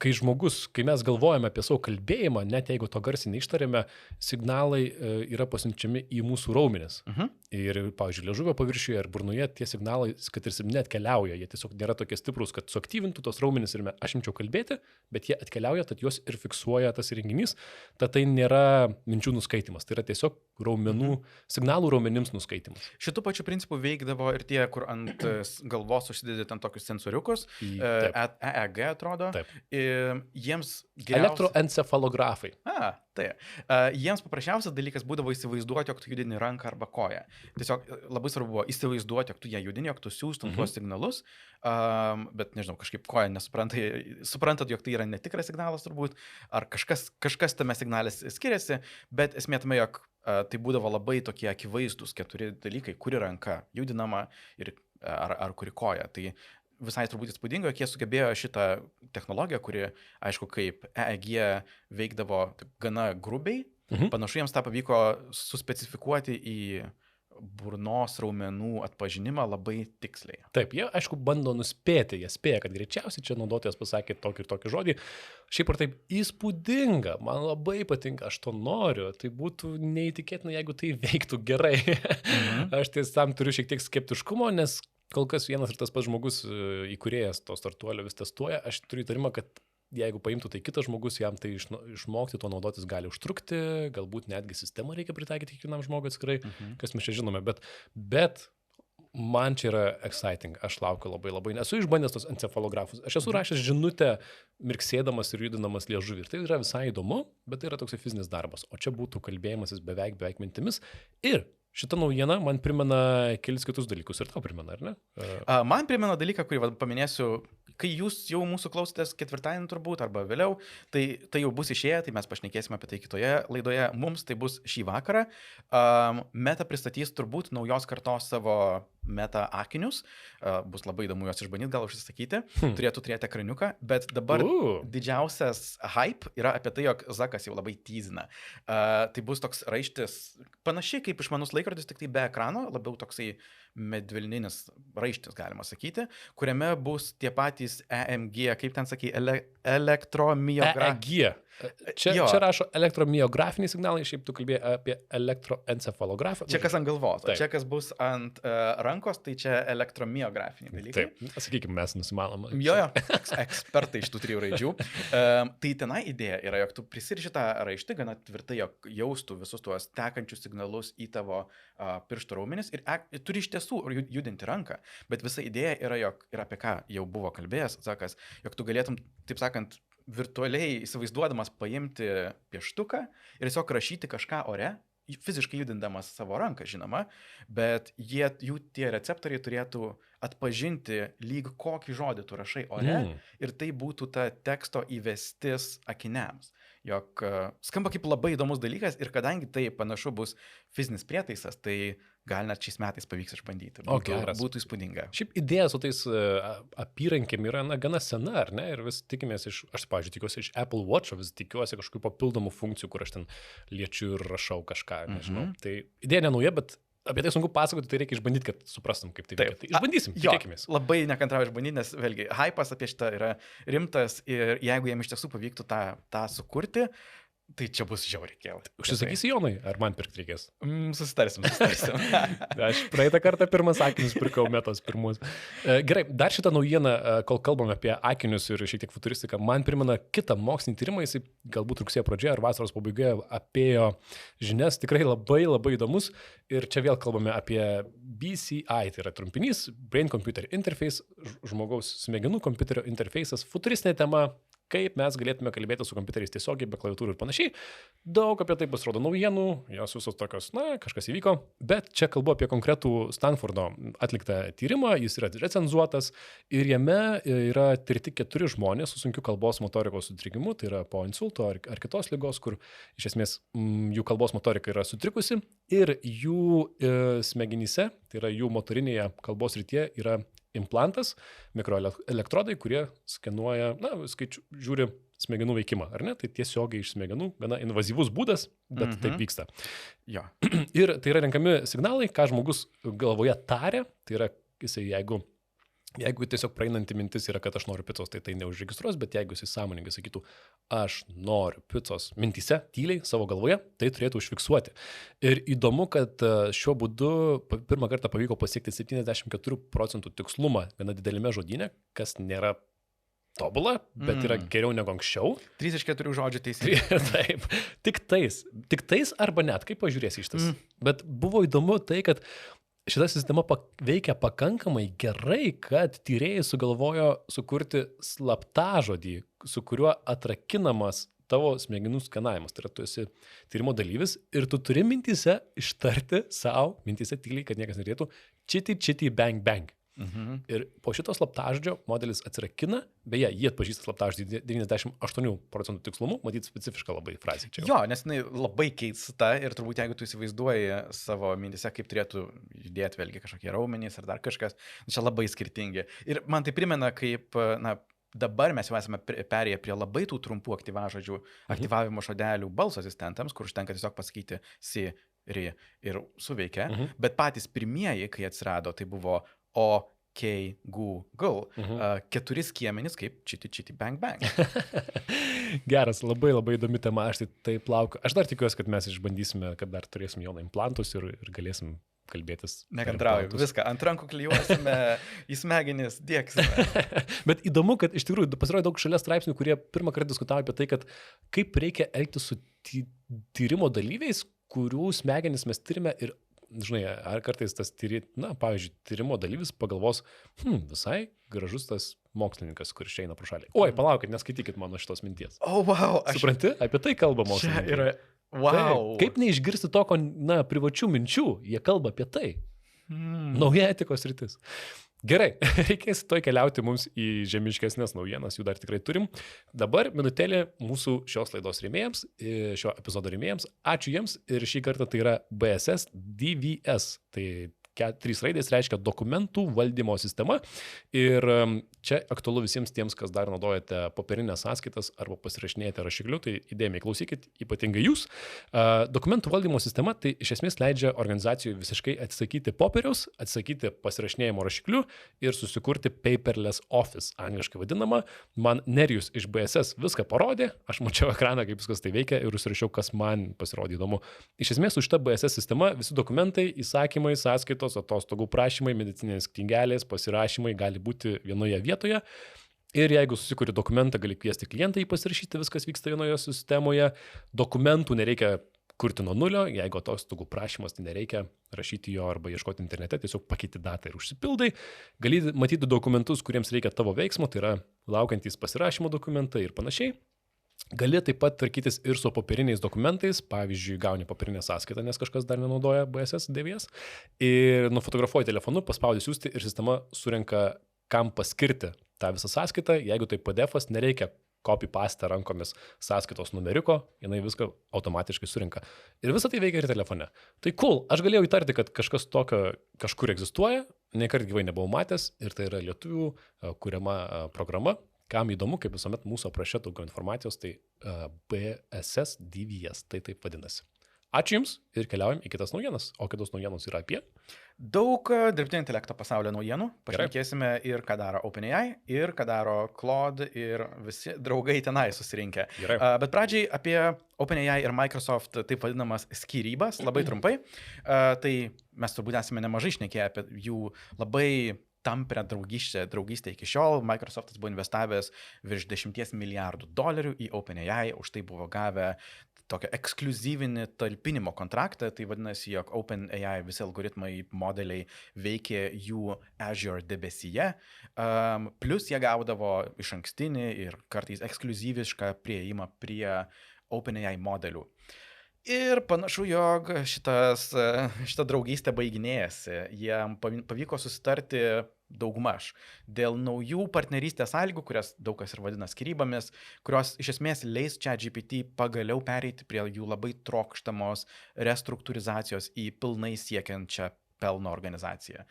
kai mes galvojame apie savo kalbėjimą, net jeigu to garsiai neištarėme, signalai yra pasiunčiami į mūsų raumenis. Ir, pavyzdžiui, liežuvio paviršiuje ar burnoje tie signalai, kad ir net keliauja, jie tiesiog nėra tokie stiprus, kad suaktyvintų tos raumenis ir aš imčiau kalbėti, bet jie atkeliauja, tad juos ir fiksuoja tas įrenginys, tad tai nėra minčių nuskaitimas, tai yra tiesiog signalų raumenims nuskaitimas. Šitų pačių principų veikdavo ir tie, kur ant galvos užsidėdė ten tokius sensoriukus, EEG atrodo. Taip. Jiems Elektroencefalografai. Tai. Jiems paprasčiausias dalykas būdavo įsivaizduoti, jog tu judini ranką arba koją. Tiesiog labai svarbu buvo įsivaizduoti, jog tu ją judini, jog tu siūstum tuos signalus, bet nežinau, kažkaip koja suprantat, jog tai yra netikras signalas turbūt, ar kažkas tame signale skiriasi, bet esmė tame, jog tai būdavo labai tokie akivaizdus 4 dalykai, kuri ranka judinama ir ar kuri koja. Tai visai turbūt įspūdingo, jog jie sugebėjo šitą technologiją, kuri, aišku, kaip EEG veikdavo gana grubiai, panašu jiems tą pavyko suspecifikuoti į burnos raumenų atpažinimą labai tiksliai. Taip, jie, aišku, bando nuspėti, jie spėja, kad greičiausiai čia naudotojas pasakė tokį ir tokį žodį. Šiaip ar taip įspūdinga, man labai patinka, aš to noriu, tai būtų neįtikėtina, jeigu tai veiktų gerai. Aš tiesam turiu šiek tiek skeptiškumo, nes kol kas vienas ir tas pats žmogus, įkūrėjas to startuolio vis testuoja, aš turiu įtarimą, kad jeigu paimtų tai kitas žmogus, jam tai išmokti to naudotis gali užtrukti, galbūt netgi sistemą reikia pritaikyti kiekvienam žmogui atskirai, kas mes čia žinome, bet man čia yra exciting, aš laukiu labai, nesu išbandęs tos encefalografus, aš esu rašęs žinutę mirksėdamas ir judinamas liežuvį ir tai yra visai įdomu, bet tai yra toks fizinis darbas, o čia būtų kalbėjimasis beveik mintimis ir šita naujiena man primena kelis kitus dalykus ir tau primena, ar ne? Man primena dalyką, kurį paminėsiu, kai jūs jau mūsų klausotės ketvirtadienį turbūt arba vėliau, tai jau bus išėję, tai mes pašnekėsime apie tai kitoje laidoje, mums tai bus šį vakarą. Meta pristatys turbūt naujos kartos savo Meta akinius, bus labai įdomu juos išbandyti, gal užsisakyti, turėtų turėti ekraniuką, bet dabar didžiausias hype yra apie tai, jog Zakas jau labai teasina. Tai bus toks raištis, panašiai kaip išmanus laikrodis, tik tai be ekrano, labiau toksai medvilninis raištis, galima sakyti, kuriame bus tie patys EMG, kaip ten sakai, elektromiografija. Čia rašo elektromiografiniai signalai, šiaip tu kalbėjai apie elektroencefalografą. Čia kas ant galvos, čia kas bus ant rankos, tai čia elektromiografiniai dalykai. Taip, sakykime, mes nusimanom. Jo, ekspertai iš tų 3 raidžių. Tai tenai idėja yra, jog tu prisiriši tą raištį gana tvirtai, jog jaustų visus tuos tekančius signalus į tavo pirštų raumenis ir turi iš tiesų judinti ranką. Bet visa idėja yra, jog ir apie ką jau buvo kalbėjęs Zakas, jog tu galėtum, taip sakant, virtualiai įsivaizduodamas paimti pieštuką ir tiesiog rašyti kažką ore, fiziškai judindamas savo ranką, žinoma, bet jų tie receptoriai turėtų atpažinti lyg kokį žodį tu rašai ore ir tai būtų ta teksto įvestis akiniams. Jog skamba kaip labai įdomus dalykas ir kadangi tai panašu bus fizinis prietaisas, tai gal net šiais metais pavyks išbandyti. Būtų įspūdinga. Šiaip idėja su tais apyrankėm yra gana sena, ar ne? Ir vis tikimės aš, pavyzdžiui, tikiuosi iš Apple Watch, vis tikiuosi kažkokių papildomų funkcijų, kur aš ten liečiu ir rašau kažką, nežinau. Tai idėja nenauja, bet apie tai sunku pasakoti, tai reikia išbandyti, kad suprastum, kaip tai veikia. Tai išbandysim, tikėkimės. Labai nekantrauju išbandyti, nes vėlgi, hypas apie šitą yra rimtas ir jeigu jiem iš tiesų pavyktų tą sukurti, tai čia bus žiauriai kėlai. Užsisakysi Jonai, ar man pirkti reikės? Susitarsim. Aš praeitą kartą pirmas akinius pirkau, Metos pirmus. Gerai, dar šitą naujieną, kol kalbam apie akinius ir šiek tiek futuristiką, man primena kitą mokslinį tyrimą, jis galbūt rugsėjo pradžioje ar vasaros pabaigoje apėjo žinias, tikrai labai įdomus. Ir čia vėl kalbame apie BCI, tai yra trumpinys, Brain Computer Interface, žmogaus smegenų kompiuterio interfejsas, futuristinė tema, kaip mes galėtume kalbėti su kompiuteriais tiesiogiai, be klaviatūrų ir panašiai. Daug apie tai pasirodo naujienų, jos visos tokios, kažkas įvyko, bet čia kalbu apie konkretų Stanfordo atliktą tyrimą, jis yra recenzuotas ir jame yra tirti 4 žmonės su sunkiu kalbos motorikos sutrikimu, tai yra po insulto ar kitos ligos, kur iš esmės jų kalbos motorika yra sutrikusi ir jų smegenyse, tai yra jų motorinėje kalbos rytyje yra implantas, mikroelektrodai, kurie skenuoja, žiūri smegenų veikimą, ar ne? Tai tiesiogiai iš smegenų, gana invazyvus būdas, bet taip vyksta. Jo. Ir tai yra renkami signalai, ką žmogus galvoje taria, tai yra jisai, jeigu Jeigu tiesiog praeinanti mintis yra, kad aš noriu picos, tai neužregistruos, bet jeigu jis sąmoningai sakytų, aš noriu picos mintyse, tyliai, savo galvoje, tai turėtų užfiksuoti. Ir įdomu, kad šiuo būdu pirmą kartą pavyko pasiekti 74% tikslumą gana didelėme žodyne, kas nėra tobula, bet yra geriau negu anksčiau. 3 iš 4 žodžių teisingai. Taip, tik tais arba net, kaip pažiūrėsi iš tas. Bet buvo įdomu tai, kad šita sistema veikia pakankamai gerai, kad tyrėjai sugalvojo sukurti slaptažodį, su kuriuo atrakinamas tavo smegenų skanavimas. Tai yra, tu esi tyrimo dalyvis ir tu turi mintyse ištarti savo, mintyse tyliai, kad niekas neturėtų, čiti, bang, bang. Ir po šito slaptažodžio modelis atsirakina, beje, jie atpažįsta slaptažodį 98% tikslumu, matyt, specifiška labai frazė čia. Jo, nes jinai labai keista ir turbūt jeigu tu įsivaizduoji savo mintise, kaip turėtų judėti vėlgi kažkokie raumenys ar dar kažkas, čia labai skirtingi. Ir man tai primena, kaip, na, dabar mes jau esame perėję prie labai tų trumpų aktyvažodžių, aktyvavimo žodelių balso asistentams, kur užtenka tiesiog pasakyti Siri ir suveikia, bet patys pirmieji, kai atsirado, tai buvo OK Google, 4 skiemenys kaip čiti, bang, bang. Geras, labai įdomi tema, aš taip laukiu. Aš dar tikiuosi, kad mes išbandysime, kad dar turėsim Joną implantus ir galėsim kalbėtis. Nekantrauju, viską ant rankų klijuosime, į smegenis dėksime. Bet įdomu, kad iš tikrųjų pasirodė daug šalia straipsnių, kurie pirmą kartą diskutavo apie tai, kad kaip reikia elgtis su tyrimo dalyviais, kurių smegenis mes tyrime ir, žinai, ar kartais tas pavyzdžiui, tyrimo dalyvis pagalvos, visai gražus tas mokslininkas, kuris eina pro šalį. Oi, palaukit, neskaitykit mano šitos minties. O, wow. Supranti, apie tai kalba mokslininkai. Čia yra, wow. Kaip neišgirsti to, ko, privačių minčių, jie kalba apie tai. Nauja etikos rytis. Gerai, reikės toj keliauti mums į žemiškesnės naujienas, jų dar tikrai turim. Dabar minutėlė mūsų šios laidos rėmėjams, šio epizodo rėmėjams. Ačiū jiems ir šį kartą tai yra BSS DVS. Tai 3 raidės reiškia dokumentų valdymo sistema. Ir čia aktualu visiems tiems, kas dar naudojate popierinės sąskaitas arba pasirašinėjate rašikliu, tai įdėmiai klausykit, ypatingai jūs. Dokumentų valdymo sistema tai iš esmės leidžia organizacijai visiškai atsisakyti popieriaus, atsisakyti pasirašinėjimo rašikliu ir susikurti paperless office, angliškai vadinama. Man Nerijus iš BSS viską parodė, aš mačiau ekraną, kaip viskas tai veikia ir užsirašiau, kas man pasirodė įdomu. Iš esmės su šita BSS sistema visi dokumentai, įsakymai, sąskaitos, atostogų prašymai, medicininės knygelės, pasirašymai gali būti vienoje vietoje. Ir jeigu susikuri dokumentą, gali kviesti klientą jį pasirašyti, viskas vyksta vienoje sistemoje. Dokumentų nereikia kurti nuo nulio, jeigu atostogų prašymas, tai nereikia rašyti jo arba ieškoti internete, tiesiog pakeiti datą ir užsipildai. Gali matyti dokumentus, kuriems reikia tavo veiksmo, tai yra laukiantys pasirašymo dokumentai ir panašiai. Gali taip pat tvarkytis ir su popieriniais dokumentais, pavyzdžiui, gauni popierinę sąskaitą, nes kažkas dar nenaudoja BSS DVS, ir nufotografuoji telefonu, paspaudi siųsti ir sistema surenka, kam paskirti tą visą sąskaitą. Jeigu tai PDF-as, nereikia copy-paste rankomis sąskaitos numeriuko, jinai viską automatiškai surinka. Ir visą tai veikia ir telefone. Tai cool, aš galėjau įtarti, kad kažkas tokio kažkur egzistuoja, niekart gyvai nebuvau matęs ir tai yra lietuvių kuriama programa. Kam įdomu, kaip visuomet mūsų aprašė daugiau informacijos, tai BSS DVS, tai taip vadinasi. Ačiū Jums ir keliaujam į kitas naujienas. O kitos naujienos yra apie? Daug dirbtinio intelekto pasaulio naujienų. Pašnekėsime ir ką daro OpenAI, ir ką daro Claude, ir visi draugai tenai susirinkę. Bet pradžiai apie OpenAI ir Microsoft taip vadinamas skyrybas, labai trumpai. Tai mes turbūt esame nemažai šnekėję apie jų labai tamprią draugystę iki šiol. Microsoftas buvo investavęs virš $10 milijardų į OpenAI, už tai buvo gavę tokią ekskliuzyvinį talpinimo kontraktą, tai vadinasi, jog OpenAI visi algoritmai, modeliai veikė jų Azure debesyje, plus jie gaudavo iš ankstinį ir kartais ekskliuzyvišką prieimą prie OpenAI modelių. Ir panašu, jog šita draugystė baiginėjasi. Jiem pavyko susitarti daugmaž dėl naujų partnerystės sąlygų, kurias daug kas ir vadina skyrybomis, kurios iš esmės leis ChatGPT pagaliau pereiti prie jų labai trokštamos restruktūrizacijos į pilnai siekiančią pelno organizaciją.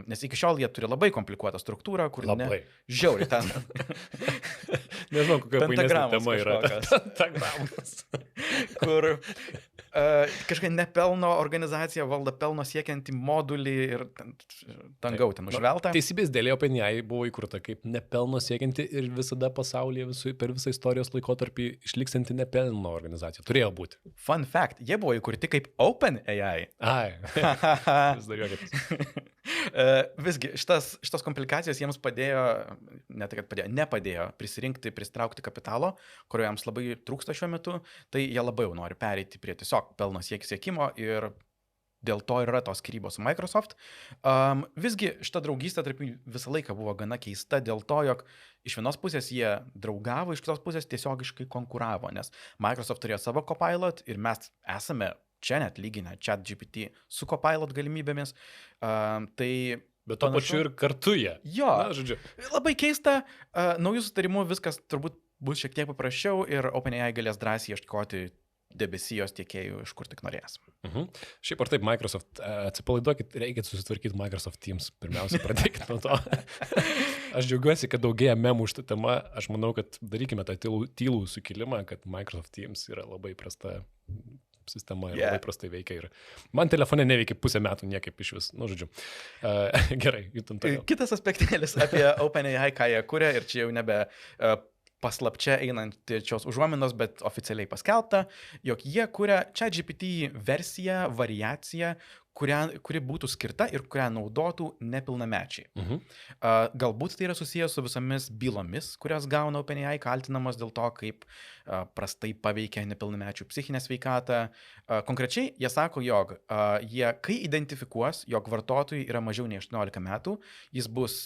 Nes iki šiol jie turi labai komplikuotą struktūrą, kur žiauriai ten. Nežinau, kokia painesnė tema yra. Pentagramas. kur kažkaip nepelno organizacija valdo pelno siekiantį modulį ir dangau ten užvelta. Teisybės dėlė OpenAI buvo įkurta kaip nepelno siekianti ir visada pasaulyje per visą istorijos laikotarpį išliksanti nepelno organizacija. Turėjo būti. Fun fact, jie buvo įkurti kaip OpenAI. Ai, vis dar juokėtės. Visgi, šitas komplikacijos jiems padėjo, nepadėjo pritraukti kapitalo, kurio jiems labai trūksta šiuo metu, tai jie labai jau nori pereiti prie tiesiog pelno siekimo ir dėl to yra tos skyrybos su Microsoft. Visgi, šita draugystė tarp jų visą laiką buvo gana keista dėl to, jog iš vienos pusės jie draugavo, iš kitos pusės tiesiogiškai konkuravo, nes Microsoft turėjo savo Copilot ir mes esame čia net lyginę ChatGPT su Copilot galimybėmis. Bet to pačiu ir kartu jie. Jo, Na, žodžiu. labai keista, naujų sutarimų viskas turbūt bus šiek tiek paprasčiau ir OpenAI galės drąsiai ieškoti debesijos tiekėjų, iš kur tik norės. Šiaip ar taip, Microsoft, atsipalaiduokit, reikia susitvarkyti Microsoft Teams. Pirmiausia, pradėkit nuo to. Aš džiaugiuosi, kad daugėja memų šitą temą. Aš manau, kad darykime tą tylų sukilimą, kad Microsoft Teams yra labai prasta sistema ir labai prastai veikia. Ir man telefone neveikia pusę metų niekaip iš vis. Nu, žodžiu. Gerai, jutam toliau. Kitas aspektėlis apie OpenAI, ką jie kuria, ir čia jau nebe paslapčia einančios užuominos, bet oficialiai paskelbta, jog jie kuria ChatGPT versiją, variaciją, kuri būtų skirta ir kurią naudotų nepilnamečiai. Galbūt tai yra susijęs su visomis bylomis, kurias gauna OpenAI, kaltinamas dėl to, kaip prastai paveikia nepilnamečių psichinę sveikatą. Konkrečiai jie sako, jog jie, kai identifikuos, jog vartotojui yra mažiau nei 18 metų, jis bus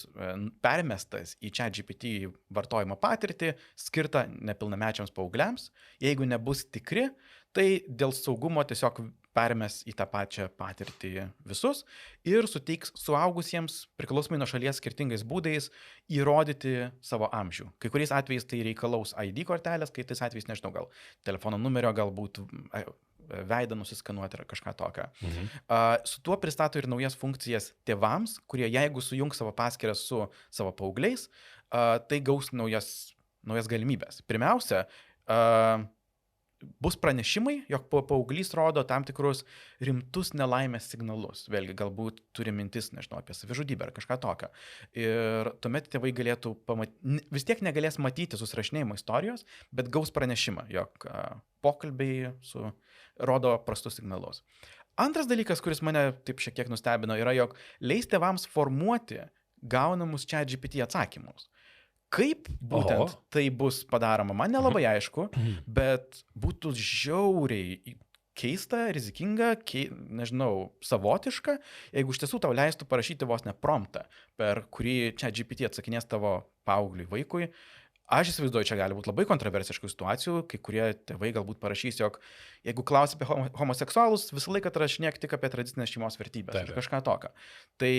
permestas į ChatGPT vartojimo patirtį, skirtą nepilnamečiams paaugliams. Jeigu nebus tikri, tai dėl saugumo tiesiog permes į tą pačią patirtį visus ir suteiks suaugusiems, priklausomai nuo šalies skirtingais būdais, įrodyti savo amžių. Kai kuriais atvejais tai reikalaus ID kortelės, kai tais atvejais, nežinau, gal telefono numerio, galbūt veidą nusiskanuoti ar kažką tokio. Su tuo pristato ir naujas funkcijas tėvams, kurie jeigu sujungs savo paskyrą su savo paaugliais, tai gaus naujas galimybės. Pirmiausia, bus pranešimai, jog paauglys rodo tam tikrus rimtus nelaimės signalus. Vėlgi, galbūt turi mintis, nežinau, apie savižudybę ar kažką tokio. Ir tuomet tėvai galėtų vis tiek negalės matyti susirašinėjimo istorijos, bet gaus pranešimą, jog pokalbiai rodo prastus signalus. Antras dalykas, kuris mane taip šiek tiek nustebino, yra, jog leis tėvams formuoti gaunamus ChatGPT atsakymus. Kaip būtent tai bus padaroma, man nelabai aišku, bet būtų žiauriai keista, rizikinga, nežinau, savotiška, jeigu iš tiesų tau leistų parašyti vos ne promptą, per kurį ChatGPT atsakinės tavo paaugliui vaikui. Aš įsivaizduoju, čia gali būti labai kontroversiškų situacijų, kai kurie tėvai galbūt parašys, jog jeigu klausi apie homoseksualus, visą laiką rašinėk tik apie tradicinės šeimos vertybės ar kažką tokio. Tai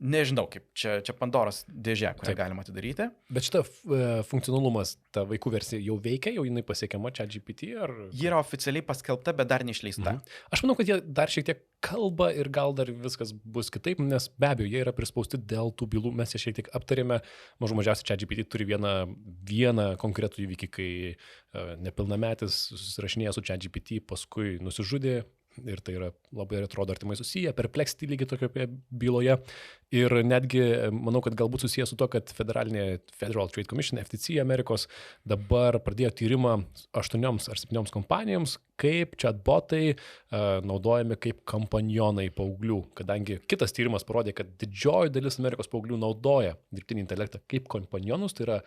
nežinau, kaip čia Pandoros dėžė, kurią galima atidaryti. Bet šitą funkcionalumas, ta vaikų versija jau veikia, jau jinai pasiekiama ChatGPT ar... Ji yra oficialiai paskelbta, bet dar neišleista. Aš manau, kad jie dar šiek tiek kalba ir gal dar viskas bus kitaip, nes be abejo, jie yra prispausti dėl tų bylų. Mes šiek tiek aptarėme, mažiausiai ChatGPT turi vieną konkretų įvykį, kai nepilnametis susirašinėja su ChatGPT, paskui nusižudė ir tai yra labai atrodo artimai susiję, Perplexity lygiai tokioje byloje ir netgi manau, kad galbūt susiję su to, kad Federal Trade Commission, FTC Amerikos dabar pradėjo tyrimą 8 ar 7 kompanijoms, kaip chatbotai naudojami kaip kompanionai paauglių, kadangi kitas tyrimas parodė, kad didžioji dalis Amerikos paauglių naudoja dirbtinį intelektą kaip kompanionus, tai yra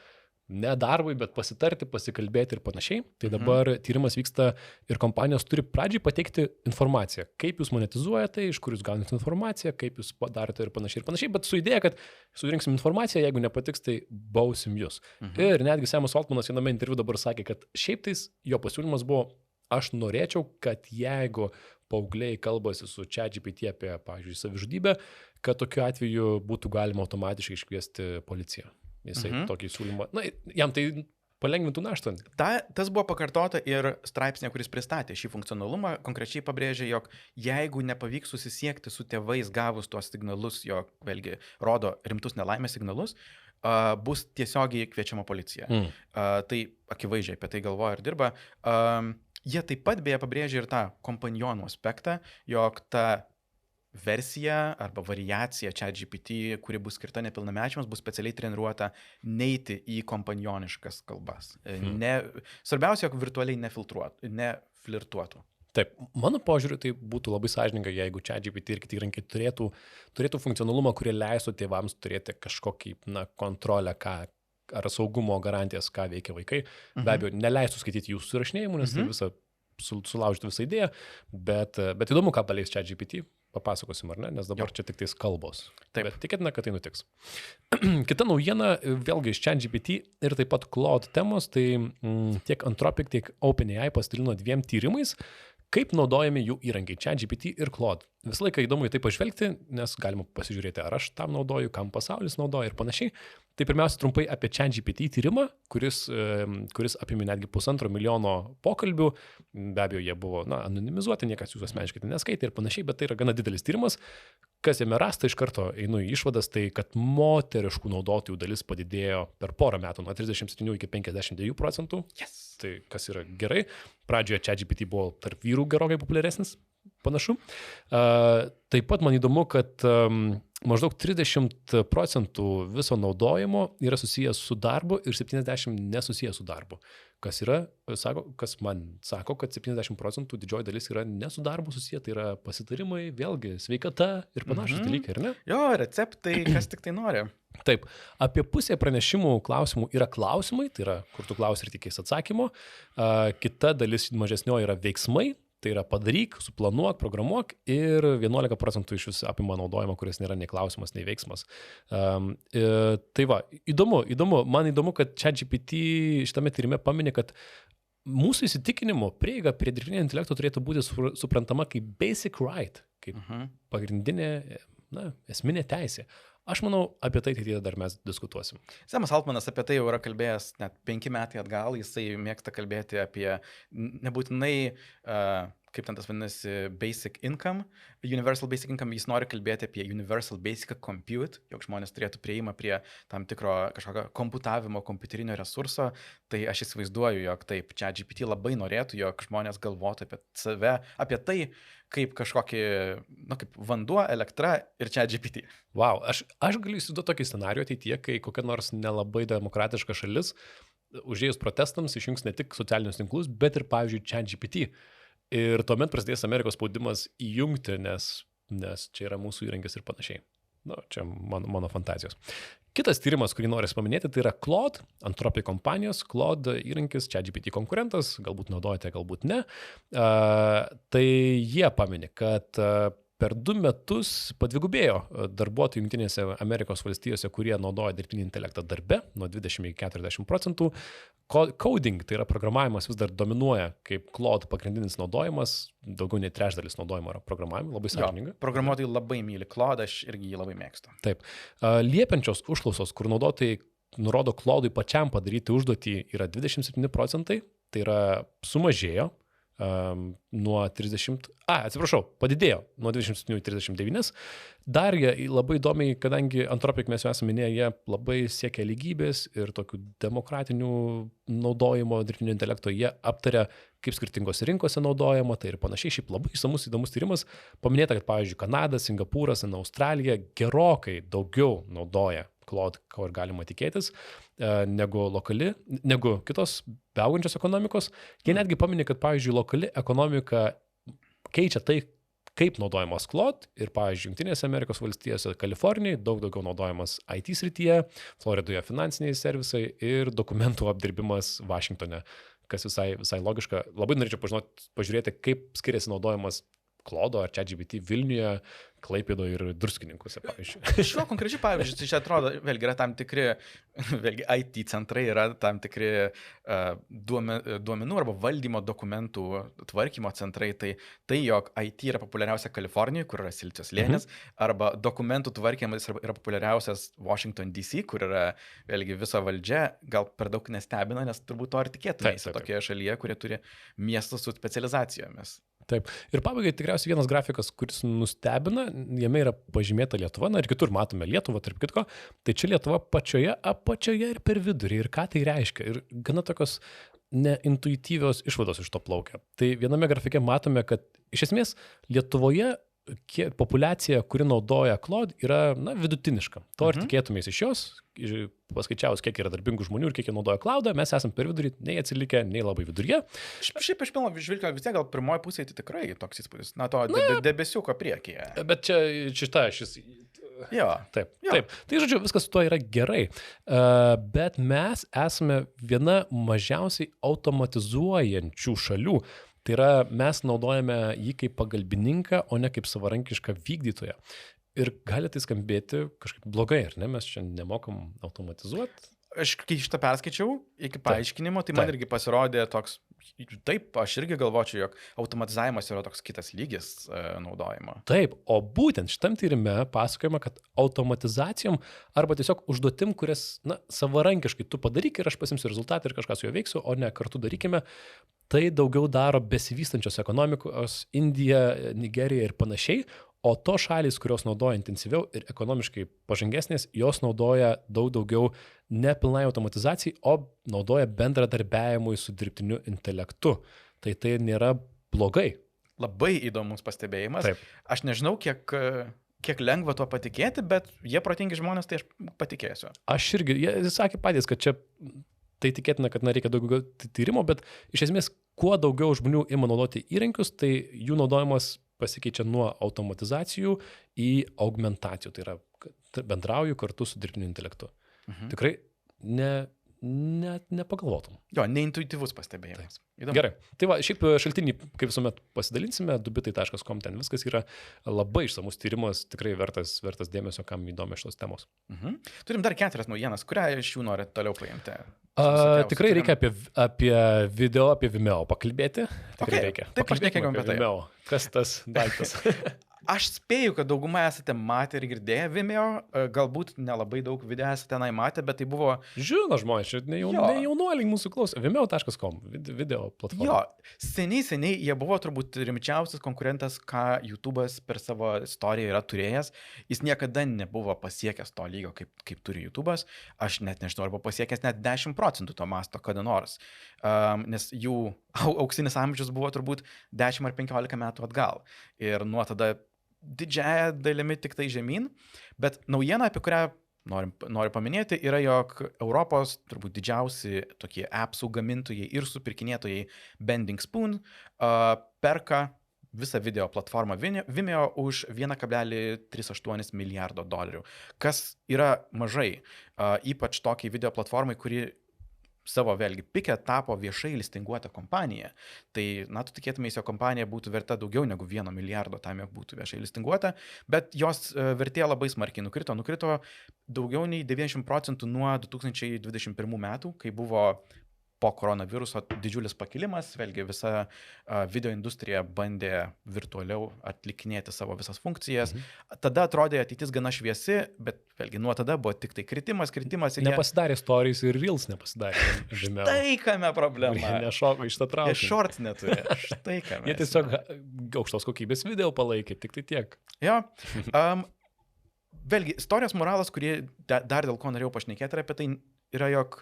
ne darbui, bet pasitarti, pasikalbėti ir panašiai. Tai dabar tyrimas vyksta ir kompanijos turi pradžiai pateikti informaciją, kaip jūs monetizuojate, iš kur jūs gaunate informaciją, kaip jūs darote ir panašiai, bet su idėja, kad surinksim informaciją, jeigu nepatiks, tai bausim jūs. Ir netgi Samas Altmanas viename interviu dabar sakė, kad šiaip tais jo pasiūlymas buvo, aš norėčiau, kad jeigu paaugliai kalbasi su ChatGPT apie, pavyzdžiui, savižudybę, kad tokiu atveju būtų galima automatiškai iškviesti policiją. Jisai tokį siūlymą, jam tai palengvintų naštą. Tas buvo pakartota ir straipsnė, kuris pristatė šį funkcionalumą, konkrečiai pabrėžė, jog jeigu nepavyks susisiekti su tėvais gavus tuos signalus, jog vėlgi rodo rimtus nelaimės signalus, bus tiesiogiai kviečiama policija. Tai akivaizdžiai apie tai galvoja ir dirba. Jie taip pat beje pabrėžia ir tą kompanionų aspektą, jog ta versija arba variacija ChatGPT, kuri bus skirta nepilnamečiams, bus specialiai treniruota neiti į kompanioniškas kalbas. Svarbiausia, jog virtualiai neflirtuotų. Taip, mano požiūriu, tai būtų labai sąžininga, jeigu ChatGPT ir kiti įrankiai turėtų funkcionalumą, kurie leistų tėvams turėti kažkokį kontrolę, ar saugumo garantijas, ką veikia vaikai. Be abejo, neleistų skaityti jūsų surašinėjimų, nes tai visą sulaužyti visą idėją, bet įdomu, ką paleis ChatGPT, papasakosim ar ne, nes dabar čia tik tais kalbos. Taip. Bet tikėtina, kad tai nutiks. Kita naujiena, vėlgi iš ChatGPT ir taip pat Claude temos, tai tiek Anthropic, tiek OpenAI pasidalino 2 tyrimais, kaip naudojami jų įrankiai ChatGPT ir Claude. Visą laiką įdomu į tai pažvelgti, nes galima pasižiūrėti, ar aš tam naudoju, kam pasaulis naudoja ir panašiai. Tai pirmiausia, trumpai apie ChatGPT tyrimą, kuris apėmė netgi 1,5 milijono pokalbių. Be abejo, jie buvo anonimizuoti, niekas jūsų asmeniškai tai neskaitė ir panašiai, bet tai yra gana didelis tyrimas. Kas jame rasta, iš karto einu į išvadas, tai kad moteriškų naudotojų dalis padidėjo per porą metų nuo 37 iki 52%. Yes. Tai kas yra gerai. Pradžioje ChatGPT buvo tarp vyrų gerokai populiaresnis, panašu. Taip pat man įdomu, kad maždaug 30% viso naudojimo yra susijęs su darbu ir 70% nesusijęs su darbu. Kas man sako, kad 70% didžioji dalis yra ne su darbu susiję, tai yra pasitarimai, vėlgi sveikata ir panašus dalykai, ar ne? Jo, receptai, kas tik tai nori. Taip, apie pusę pranešimų klausimų yra klausimai, tai yra, kur tu klausi ir tikės atsakymo. Kita dalis mažesnioji yra veiksmai, tai yra padaryk, suplanuok, programuok ir 11% iš vis apima naudojimo, kuris nėra nei klausimas, nei veiksmas. Tai va, įdomu, man įdomu, kad ChatGPT šitame tyrime paminė, kad mūsų įsitikinimu prieiga prie dirbtinio intelekto turėtų būti suprantama kaip basic right, kaip pagrindinė, esminė teisė. Aš manau, apie tai ateityje dar mes diskutuosim. Samas Altmanas apie tai jau yra kalbėjęs net 5 metai atgal, jisai mėgsta kalbėti apie nebūtinai, kaip ten tas vadinasi, basic income, universal basic income, jis nori kalbėti apie universal basic compute, jog žmonės turėtų prieimą prie tam tikro kažkokio komputavimo, kompiuterinio resurso, tai aš įsivaizduoju, jog taip, ChatGPT labai norėtų, jog žmonės galvotų apie save, apie tai, kaip kažkokį, kaip vanduo, elektra ir ChatGPT. Wow, aš galiu įsivaizduoti tokį scenarijų ateityje, kai kokia nors nelabai demokratiška šalis užėjus protestams išjungs ne tik socialinius tinklus, bet ir, pavyzdžiui, ChatGPT. Ir tuomet prasidės Amerikos spaudimas įjungti, nes čia yra mūsų įrankis ir panašiai. Čia mano fantazijos. Kitas tyrimas, kurį noriu paminėti, tai yra Claude, Anthropic kompanijos, Claude įrankis, ChatGPT konkurentas, galbūt naudojate, galbūt ne. Tai jie paminė, kad per 2 metus padvigubėjo darbuotojų Jungtinėse Amerikos valstijose, kurie naudoja dirbtinį intelektą darbe, nuo 20 iki 40%. Coding, tai yra programavimas, vis dar dominuoja kaip Claude pagrindinis naudojimas, daugiau nei 3/4 naudojimo yra programavimo, labai sąžininga. Programuotojai labai myli Claude, aš irgi jį labai mėgstu. Taip. Liepiančios užklausos, kur naudotojai nurodo Claude'ui pačiam padaryti užduotį, yra 27%, tai yra sumažėjo nuo 30, padidėjo nuo 27 iki 39. Dar jie labai įdomiai, kadangi Anthropic mes jau esame minėję, jie labai siekia lygybės ir tokių demokratinių naudojimo dirbtinio intelekto, jie aptaria, kaip skirtingose rinkose naudojama, tai ir panašiai. Šiaip labai įdomus tyrimas. Paminėta, kad pavyzdžiui Kanada, Singapūras, Australija gerokai daugiau naudoja Claude, ko ir galima tikėtis, negu kitos beaugančios ekonomikos. Jie netgi paminė, kad, pavyzdžiui, lokali ekonomika keičia tai, kaip naudojamas Claude ir, pavyzdžiui, Jungtinėse Amerikos valstijose, Kalifornijai daug daugiau naudojamas IT srityje, Floridoje finansiniai servisai ir dokumentų apdirbimas Vašingtone, kas visai logiška. Labai norėčiau pažiūrėti, kaip skiriasi naudojamas Claude ar ChatGPT Vilniuje, Klaipėdoje ir Druskininkuose, pavyzdžiui. Šiuo konkrečiu pavyzdžiu, tai čia atrodo, vėlgi yra tam tikri, IT centrai, yra tam tikri duomenų arba valdymo dokumentų tvarkymo centrai, tai jog IT yra populiariausia Kalifornijoje, kur yra Silicio slėnis, arba dokumentų tvarkymas yra populiariausias Washington DC, kur yra vėlgi visa valdžia, gal per daug nestebina, nes turbūt to ir tikėtumėsi tokioje šalyje, kurie turi miestus su specializacijomis. Taip. Ir pabaigai tikriausiai vienas grafikas, kuris nustebina, jame yra pažymėta Lietuva, ir kitur matome Lietuvą, tarp kitko, tai čia Lietuva pačioje, apačioje ir per vidurį. Ir ką tai reiškia? Ir gana tokios neintuityvios išvados iš to plaukia. Tai viename grafike matome, kad iš esmės Lietuvoje populiacija, kuri naudoja Claude, yra vidutiniška. To ir tikėtumės iš jos, paskaičiavus, kiek yra darbingų žmonių ir kiek jie naudoja Claudą, mes esame per vidurį, nei atsilikę, nei labai viduryje. Šiaip iš pilno žvilgsnio vis tiek gal pirmoji pusė tai tikrai toks įspūdis. Debesiuko priekyje. Bet šis... Jo. Taip. Tai žodžiu, viskas su tuo yra gerai. Bet mes esame viena mažiausiai automatizuojančių šalių. Tai yra, mes naudojame jį kaip pagalbininką, o ne kaip savarankišką vykdytoją. Ir gali tai skambėti kažkaip blogai, ar ne? Mes čia nemokam automatizuoti. Aš kai šitą perskaičiau iki paaiškinimo, tai man irgi pasirodė toks, taip, aš irgi galvočiau, jog automatizavimas yra toks kitas lygis naudojimo. Taip, o būtent šitam tyrime pasakojama, kad automatizacijom arba tiesiog užduotim, kurias, savarankiškai tu padaryk ir aš pasimsiu rezultatą ir kažką su juo veiksiu, o ne kartu darykime, tai daugiau daro besivystančios ekonomikos, Indija, Nigerija ir panašiai, o to šalys, kurios naudoja intensyviau ir ekonomiškai pažangesnės, jos naudoja daug daugiau ne pilnai automatizacijai, o naudoja bendradarbiavimui su dirbtiniu intelektu. Tai nėra blogai. Labai įdomus pastebėjimas. Taip. Aš nežinau, kiek lengva tuo patikėti, bet jie protingi žmonės, tai aš patikėsiu. Aš irgi, jie sakė patys, kad čia tai tikėtina, kad reikia daugiau tyrimo, bet iš esmės, kuo daugiau žmonių ima naudoti įrankius, tai jų naudojimas pasikeičia nuo automatizacijų į augmentacijų. Tai yra, bendrauju kartu su dirbtiniu intelektu. Tikrai nepagalvotum. Jo, neintuityvus pastebėjimas. Įdomu. Gerai. Tai va, šiaip šaltinį, kaip visuomet pasidalinsime, dubitai.com, ten viskas yra labai išsamus tyrimas, tikrai vertas dėmesio, kam įdomi šios temos. Turim dar 4 naujienas, kurią iš jų norit toliau paimti? Tikrai reikia apie video, apie Vimeo pakalbėti. Tikrai reikia. Taip, pašnekėkime apie tai. Vimeo. Kas tas daiktas? Aš spėju, kad dauguma esate matę ir girdėję Vimeo, galbūt nelabai daug video esate tenai matę, bet tai buvo... Žino žmonės, ne jaunuoliai mūsų klauso. Vimeo.com, video platforma. Jo, seniai jie buvo turbūt rimčiausias konkurentas, ką YouTube'as per savo istoriją yra turėjęs. Jis niekada nebuvo pasiekęs to lygio, kaip turi YouTube'as. Aš net nežinau, arba pasiekęs net 10% to masto kada nors. Nes jų auksinis amžius buvo turbūt 10 ar 15 metų atgal. Ir nuo tada didžiąją dalimi tik tai žemyn, bet naujiena, apie kurią noriu paminėti, yra, jog Europos turbūt didžiausi tokie appsų gamintojai ir supirkinėtojai Bending Spoon perka visą video platformą Vimeo už $1,38 milijardo, kas yra mažai, ypač tokiai video platformai, kuri savo vėlgi pike tapo viešai listinguota kompanija. Tai, tu tikėtumės, jo kompanija būtų verta daugiau negu $1 milijardo tam, jog būtų viešai listinguota, bet jos vertė labai smarkiai nukrito daugiau nei 90% nuo 2021 metų, kai buvo po koronaviruso didžiulis pakilimas, vėlgi visa video industrija bandė virtualiau atlikinėti savo visas funkcijas. Tada atrodė ateitis gana šviesi, bet vėlgi nuo tada buvo tik tai kritimas. Nepasidarė stories ir reels nepasidarė. Štai kame problema. Jie nešoko iš tą traukinį. Jie shorts neturi. Štai kame. Jie tiesiog aukštos kokybės video palaikė, tik tai tiek. Jo. Vėlgi, istorijos moralas, kurį dar dėl ko norėjau pašnekėti apie tai, yra, jog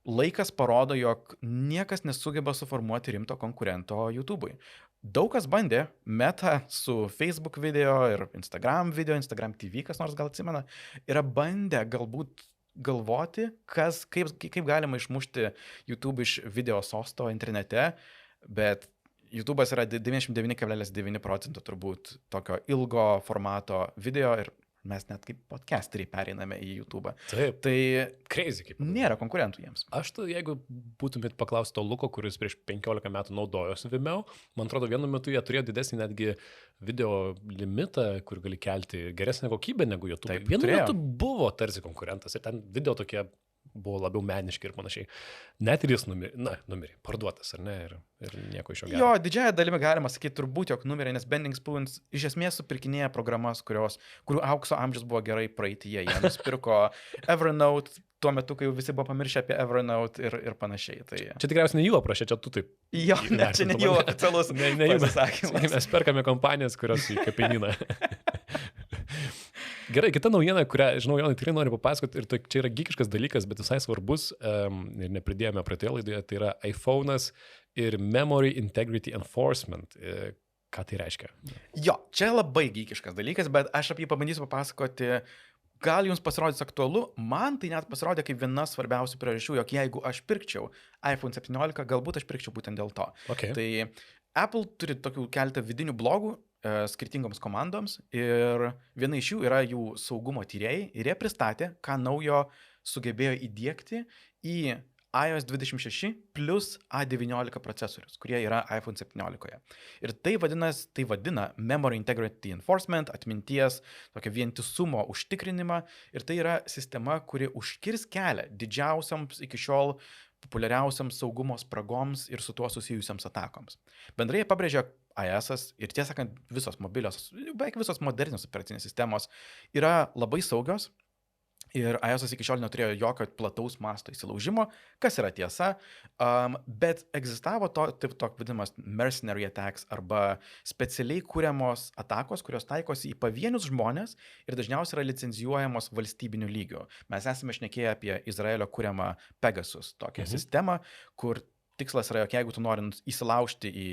laikas parodo, jog niekas nesugeba suformuoti rimto konkurento YouTube'ui. Daug kas bandė, Meta su Facebook video ir Instagram video, Instagram TV, kas nors gal atsimena, yra bandę galbūt galvoti, kaip galima išmušti YouTube iš video sosto internete, bet YouTube'as yra 99,9% turbūt tokio ilgo formato video ir mes net kaip podcasteriai pereiname į YouTube. Taip. Tai crazy kaip. Nėra konkurentų jiems. Aš jeigu būtumėt paklausti to Luko, kuris prieš 15 metų naudojosi Vimeo, man atrodo, vienu metu jie turėjo didesnį netgi video limitą, kur gali kelti geresnę kokybę negu YouTube. Taip, vienu metu buvo tarsi konkurentas ir ten video tokie buvo labiau meniški ir panašiai. Net ir jis numirė, parduotas, ar ne, ir nieko iš jo gero. Jo, didžiąją dalimi galima sakyti turbūt, jog numirė, nes Bending Spoons iš esmės supirkinėja programas, kurių aukso amžius buvo gerai praeityje. Jie nusipirko Evernote, tuo metu, kai jau visi buvo pamiršę apie Evernote ir panašiai. Tai... Čia tikriausiai ne jų aprašė, čia tu taip. Jo, čia ne jų oficialus pasisakymas. Mes perkame kompanijas, kurios į kapinyną. Gerai, kita naujiena, kurią, žinau, Jonai tikrai noriu papasakoti, ir tai čia yra geekiškas dalykas, bet visai svarbus, ir nepridėjome prie tai laidoje, tai yra iPhone'as ir Memory Integrity Enforcement. Ką tai reiškia? Jo, čia labai geekiškas dalykas, bet aš apie jį pabandysiu papasakoti. Gal jums pasirodys aktualu, man tai net pasirodė kaip viena svarbiausių priežasčių, jog jeigu aš pirkčiau iPhone 17, galbūt aš pirkčiau būtent dėl to. Okay. Tai Apple turi tokių keletą vidinių blogų skirtingoms komandoms ir viena iš jų yra jų saugumo tyrėjai ir jie pristatė, ką naujo sugebėjo įdiegti į iOS 26 plus A19 procesorius, kurie yra iPhone 17. Ir tai vadina Memory Integrity Enforcement, atminties tokio vientisumo užtikrinimą. Ir tai yra sistema, kuri užkirs kelią didžiausiams iki šiol populiariausiams saugumo spragoms ir su tuo susijusiams atakoms. Bendrai pabrėžia iOS ir tiesą sakant, visos mobilios, beveik visos modernios operacinės sistemos yra labai saugios. Ir iOS iki šiol neturėjo jokio plataus masto įsilaužimo, kas yra tiesa, bet egzistavo toks vadinamas mercenary attacks arba specialiai kuriamos atakos, kurios taikosi į pavienius žmonės ir dažniausiai yra licenzijuojamos valstybiniu lygiu. Mes esame šnekėję apie Izraelio kuriamą Pegasus, tokią sistemą, kur tikslas yra, jog jeigu tu nori įsilaužti į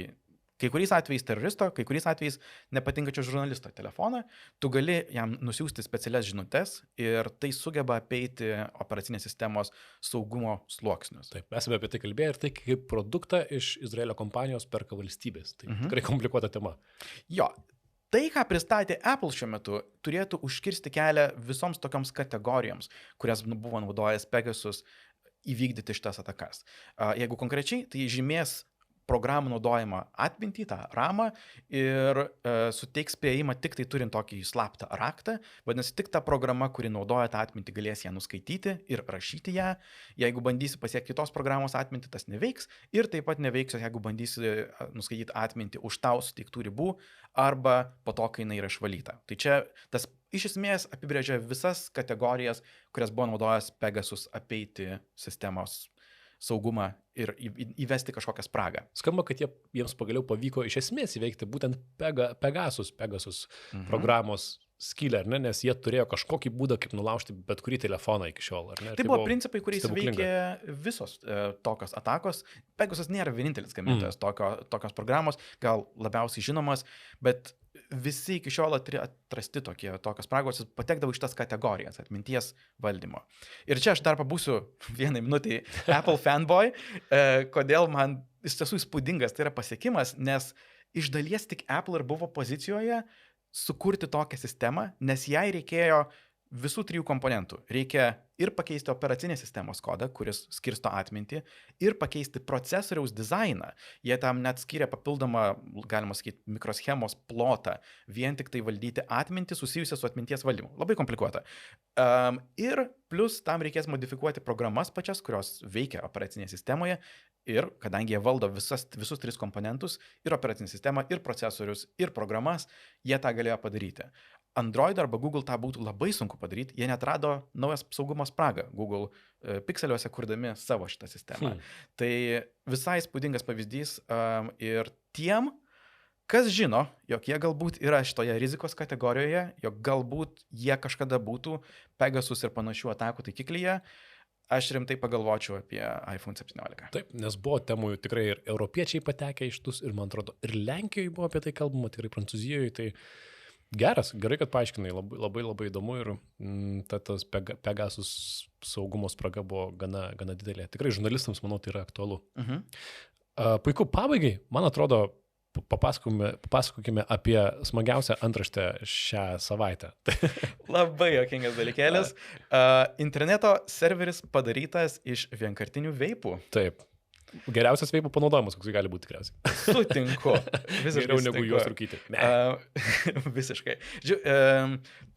kai kuriais atvejais teroristo, kai kuriais atvejais nepatinkačio žurnalisto telefoną, tu gali jam nusiųsti specialias žinutes ir tai sugeba apeiti operacinės sistemos saugumo sluoksnius. Taip, esame apie tai kalbėję ir tai kaip produktą iš Izraelio kompanijos perka valstybės. Tai tikrai komplikuota tema. Jo. Tai, ką pristatė Apple šiuo metu, turėtų užkirsti kelią visoms tokioms kategorijoms, kurias buvo naudojęs Pegasus įvykdyti šitas atakas. Jeigu konkrečiai, tai žymės programų naudojimą atmintį, tą ramą ir suteiks spėjimą tik tai turint tokį slaptą raktą. Vadinasi, tik ta programa, kuri naudoja tą atmintį, galės ją nuskaityti ir rašyti ją. Jeigu bandysi pasiekti kitos programos atmintį, tas neveiks. Ir taip pat neveiks, jeigu bandysi nuskaityti atmintį už tau suteiktų ribų arba po to, kai jinai yra išvalyta. Tai čia tas iš esmės apibrėžia visas kategorijas, kurias buvo naudojęs Pegasus apeiti sistemos saugumą ir įvesti kažkokią spragą. Skamba, kad jiems pagaliau pavyko iš esmės įveikti būtent Pegasus programos skylę, ar ne, nes jie turėjo kažkokį būdą, kaip nulaužti bet kurį telefoną iki šiol, ar ne? Tai buvo principai, kuriais veikė visos tokios atakos. Pegasus nėra vienintelis gamintojas tokios programos, gal labiausiai žinomas, bet visi iki šiol atrasti tokios spragos patekdavo iš tas kategorijas atminties valdymo. Ir čia aš dar pabūsiu vienai minutį Apple fanboy, kodėl man iš tiesų įspūdingas tai yra pasiekimas, nes iš dalies tik Apple ir buvo pozicijoje sukurti tokią sistemą, nes jai reikėjo visų trijų komponentų. Reikia ir pakeisti operacinės sistemos kodą, kuris skirsto atmintį, ir pakeisti procesoriaus dizainą. Jie tam net skiria papildomą, galima sakyti, mikroschemos plotą, vien tik tai valdyti atmintį susijusią su atminties valdymu. Labai komplikuota. Ir plus tam reikės modifikuoti programas pačias, kurios veikia operacinėje sistemoje. Ir kadangi jie valdo visus tris komponentus, ir operacinę sistemą, ir procesorius, ir programas, jie tą galėjo padaryti. Android arba Google tą būtų labai sunku padaryti, jie net rado naujas saugumo spragą Google pikseliuose, kurdami savo šitą sistemą. Tai visai spūdingas pavyzdys ir tiem, kas žino, jog jie galbūt yra šitoje rizikos kategorijoje, jog galbūt jie kažkada būtų Pegasus ir panašių atakų taikiklyje, aš rimtai pagalvočiau apie iPhone 17. Taip, nes buvo temų tikrai ir europiečiai patekę iš tus, ir man atrodo, ir Lenkijoje buvo apie tai kalbama, tikrai Prancūzijoje, tai gerai, kad paaiškinai, labai įdomu ir tas Pegasus saugumo spraga buvo gana didelė. Tikrai žurnalistams, manau, tai yra aktualu. Puiku, pabaigai, man atrodo, papasakokime apie smagiausią antraštę šią savaitę. Labai juokingas dalykėlis. Interneto serveris padarytas iš vienkartinių veipų. Taip. Geriausias veipų panaudojimas, koks gali būti tikriausiai. Sutinku. Geriau negu juos rūkyti. Visiškai.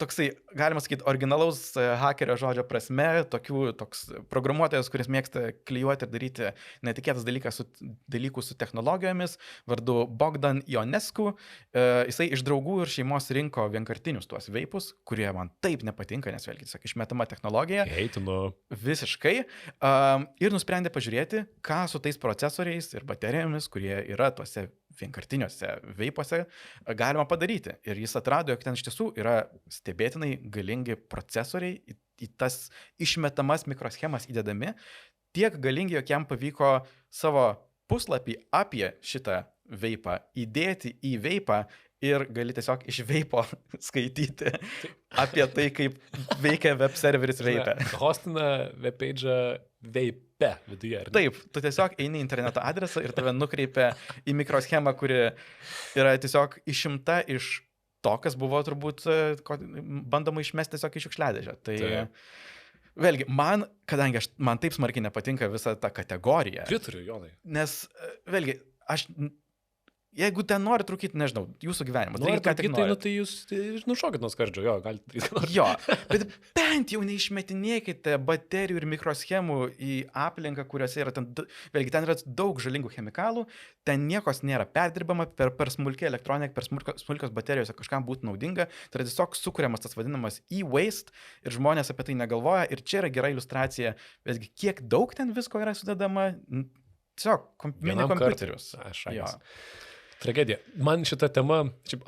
Toksai, galima sakyti, originalaus hakerio žodžio prasme, toks programuotojas, kuris mėgsta klijuoti ir daryti netikėtas dalykus su technologijomis, vardu Bogdan Ionescu. Jisai iš draugų ir šeimos rinko vienkartinius tuos veipus, kurie man taip nepatinka, nes vėlgi, išmetama technologija. Eitinu. Visiškai. Ir nusprendė pažiūrėti, ką su tais procesoriais ir baterijomis, kurie yra tuose vienkartiniuose veipuose galima padaryti. Ir jis atrado, jog ten iš tiesų yra stebėtinai galingi procesoriai, į tas išmetamas mikroschemas įdedami, tiek galingi, jog jam pavyko savo puslapį apie šitą veipą įdėti į veipą ir gali tiesiog iš veipo skaityti apie tai, kaip veikia web serveris veipe. Hostina webpage'ą veipe viduje. Taip, tu tiesiog eini į interneto adresą ir tave nukreipia į mikroschemą, kuri yra tiesiog išimta iš to, kas buvo turbūt bandoma išmesti tiesiog iš šiukšliadėžę. Tai vėlgi, kadangi man taip smarkiai nepatinka visa ta kategorija. Pritariu, Jonai. Nes, vėlgi, jeigu ten nori trūkyti, nežinau, jūsų gyvenimas, Nori ką tik trūkyti, norit. tai jūs nušokit nuo skardžio, jo, galite. Jo, bet bent jau neišmetinėkite baterijų ir mikroschemų į aplinką, kuriuose yra vėlgi, ten yra daug žalingų chemikalų, ten niekos nėra perdirbama, per smulkią elektroniką, per smulkios baterijose kažkam būtų naudinga, tai yra tiesiog sukuriamas tas vadinamas e-waste ir žmonės apie tai negalvoja ir čia yra gera iliustracija, vėlgi, kiek daug ten visko yra sudedama, tiesiog mini kompiuterius. Tragedija. Man šita tema,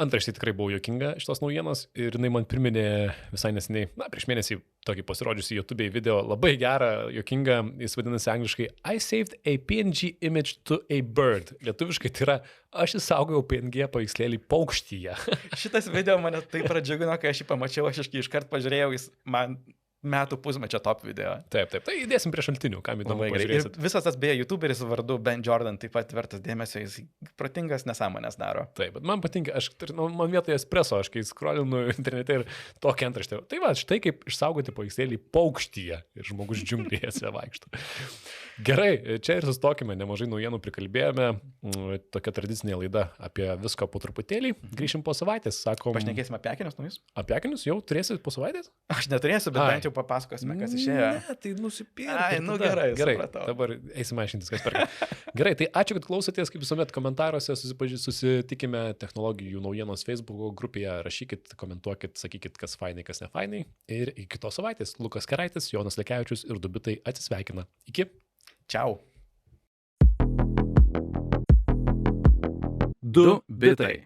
antraštė tikrai buvo juokinga šitos naujienos ir jinai man priminė visai neseniai, prieš mėnesį tokį pasirodžiusį YouTube video, labai gerą, juokingą, jis vadinasi angliškai I saved a PNG image to a bird. Lietuviškai tai yra, aš įsaugojau PNG paveikslėlį paukštyje. Šitas video mane taip pradžiugino, kai aš jį pamačiau, aš iškart pažiūrėjau, jis man metų pusmečio top video. Taip, tai įdėsim prie šaltinių, kam įdomu pažiūrėsit. Ir visas tas beje YouTuberis vardu Ben Jordan taip pat vertas dėmesio, jis protingas nesąmonės daro. Taip, bet man patinka, man vietoje espreso, aš kai scrollinu internete ir tokia antraštė. Tai va, štai kaip išsaugoti paveikslėlį paukštyje ir žmogus džiunglėse vaikšto. Gerai, čia ir sustokime, nemažai naujienų prikalbėjome, tokia tradicinė laida apie viską po truputėlį. Grįšim po savaitės, sakom. Pašnekėsime apie akinius naujus? Apie akinius jau turėsit po savaitės? Aš neturėsiu, bet bent jau papasakosime, kas išėjo. Ne, tai nusipirkti. Ai, gerai, supratau. Dabar eisime aiškintis, kas perka. Gerai, tai ačiū, kad klausotės, kaip visuomet komentaruose susitikime technologijų naujienos Facebook grupėje, rašykit, komentuokit, sakykit, kas fainai, kas ne fainai. Ir iki kitos savaitės Lukas Keraitis, Jonas Lekevičius ir Dubitai atsisveikina. Iki. Čiau. 2 bitai.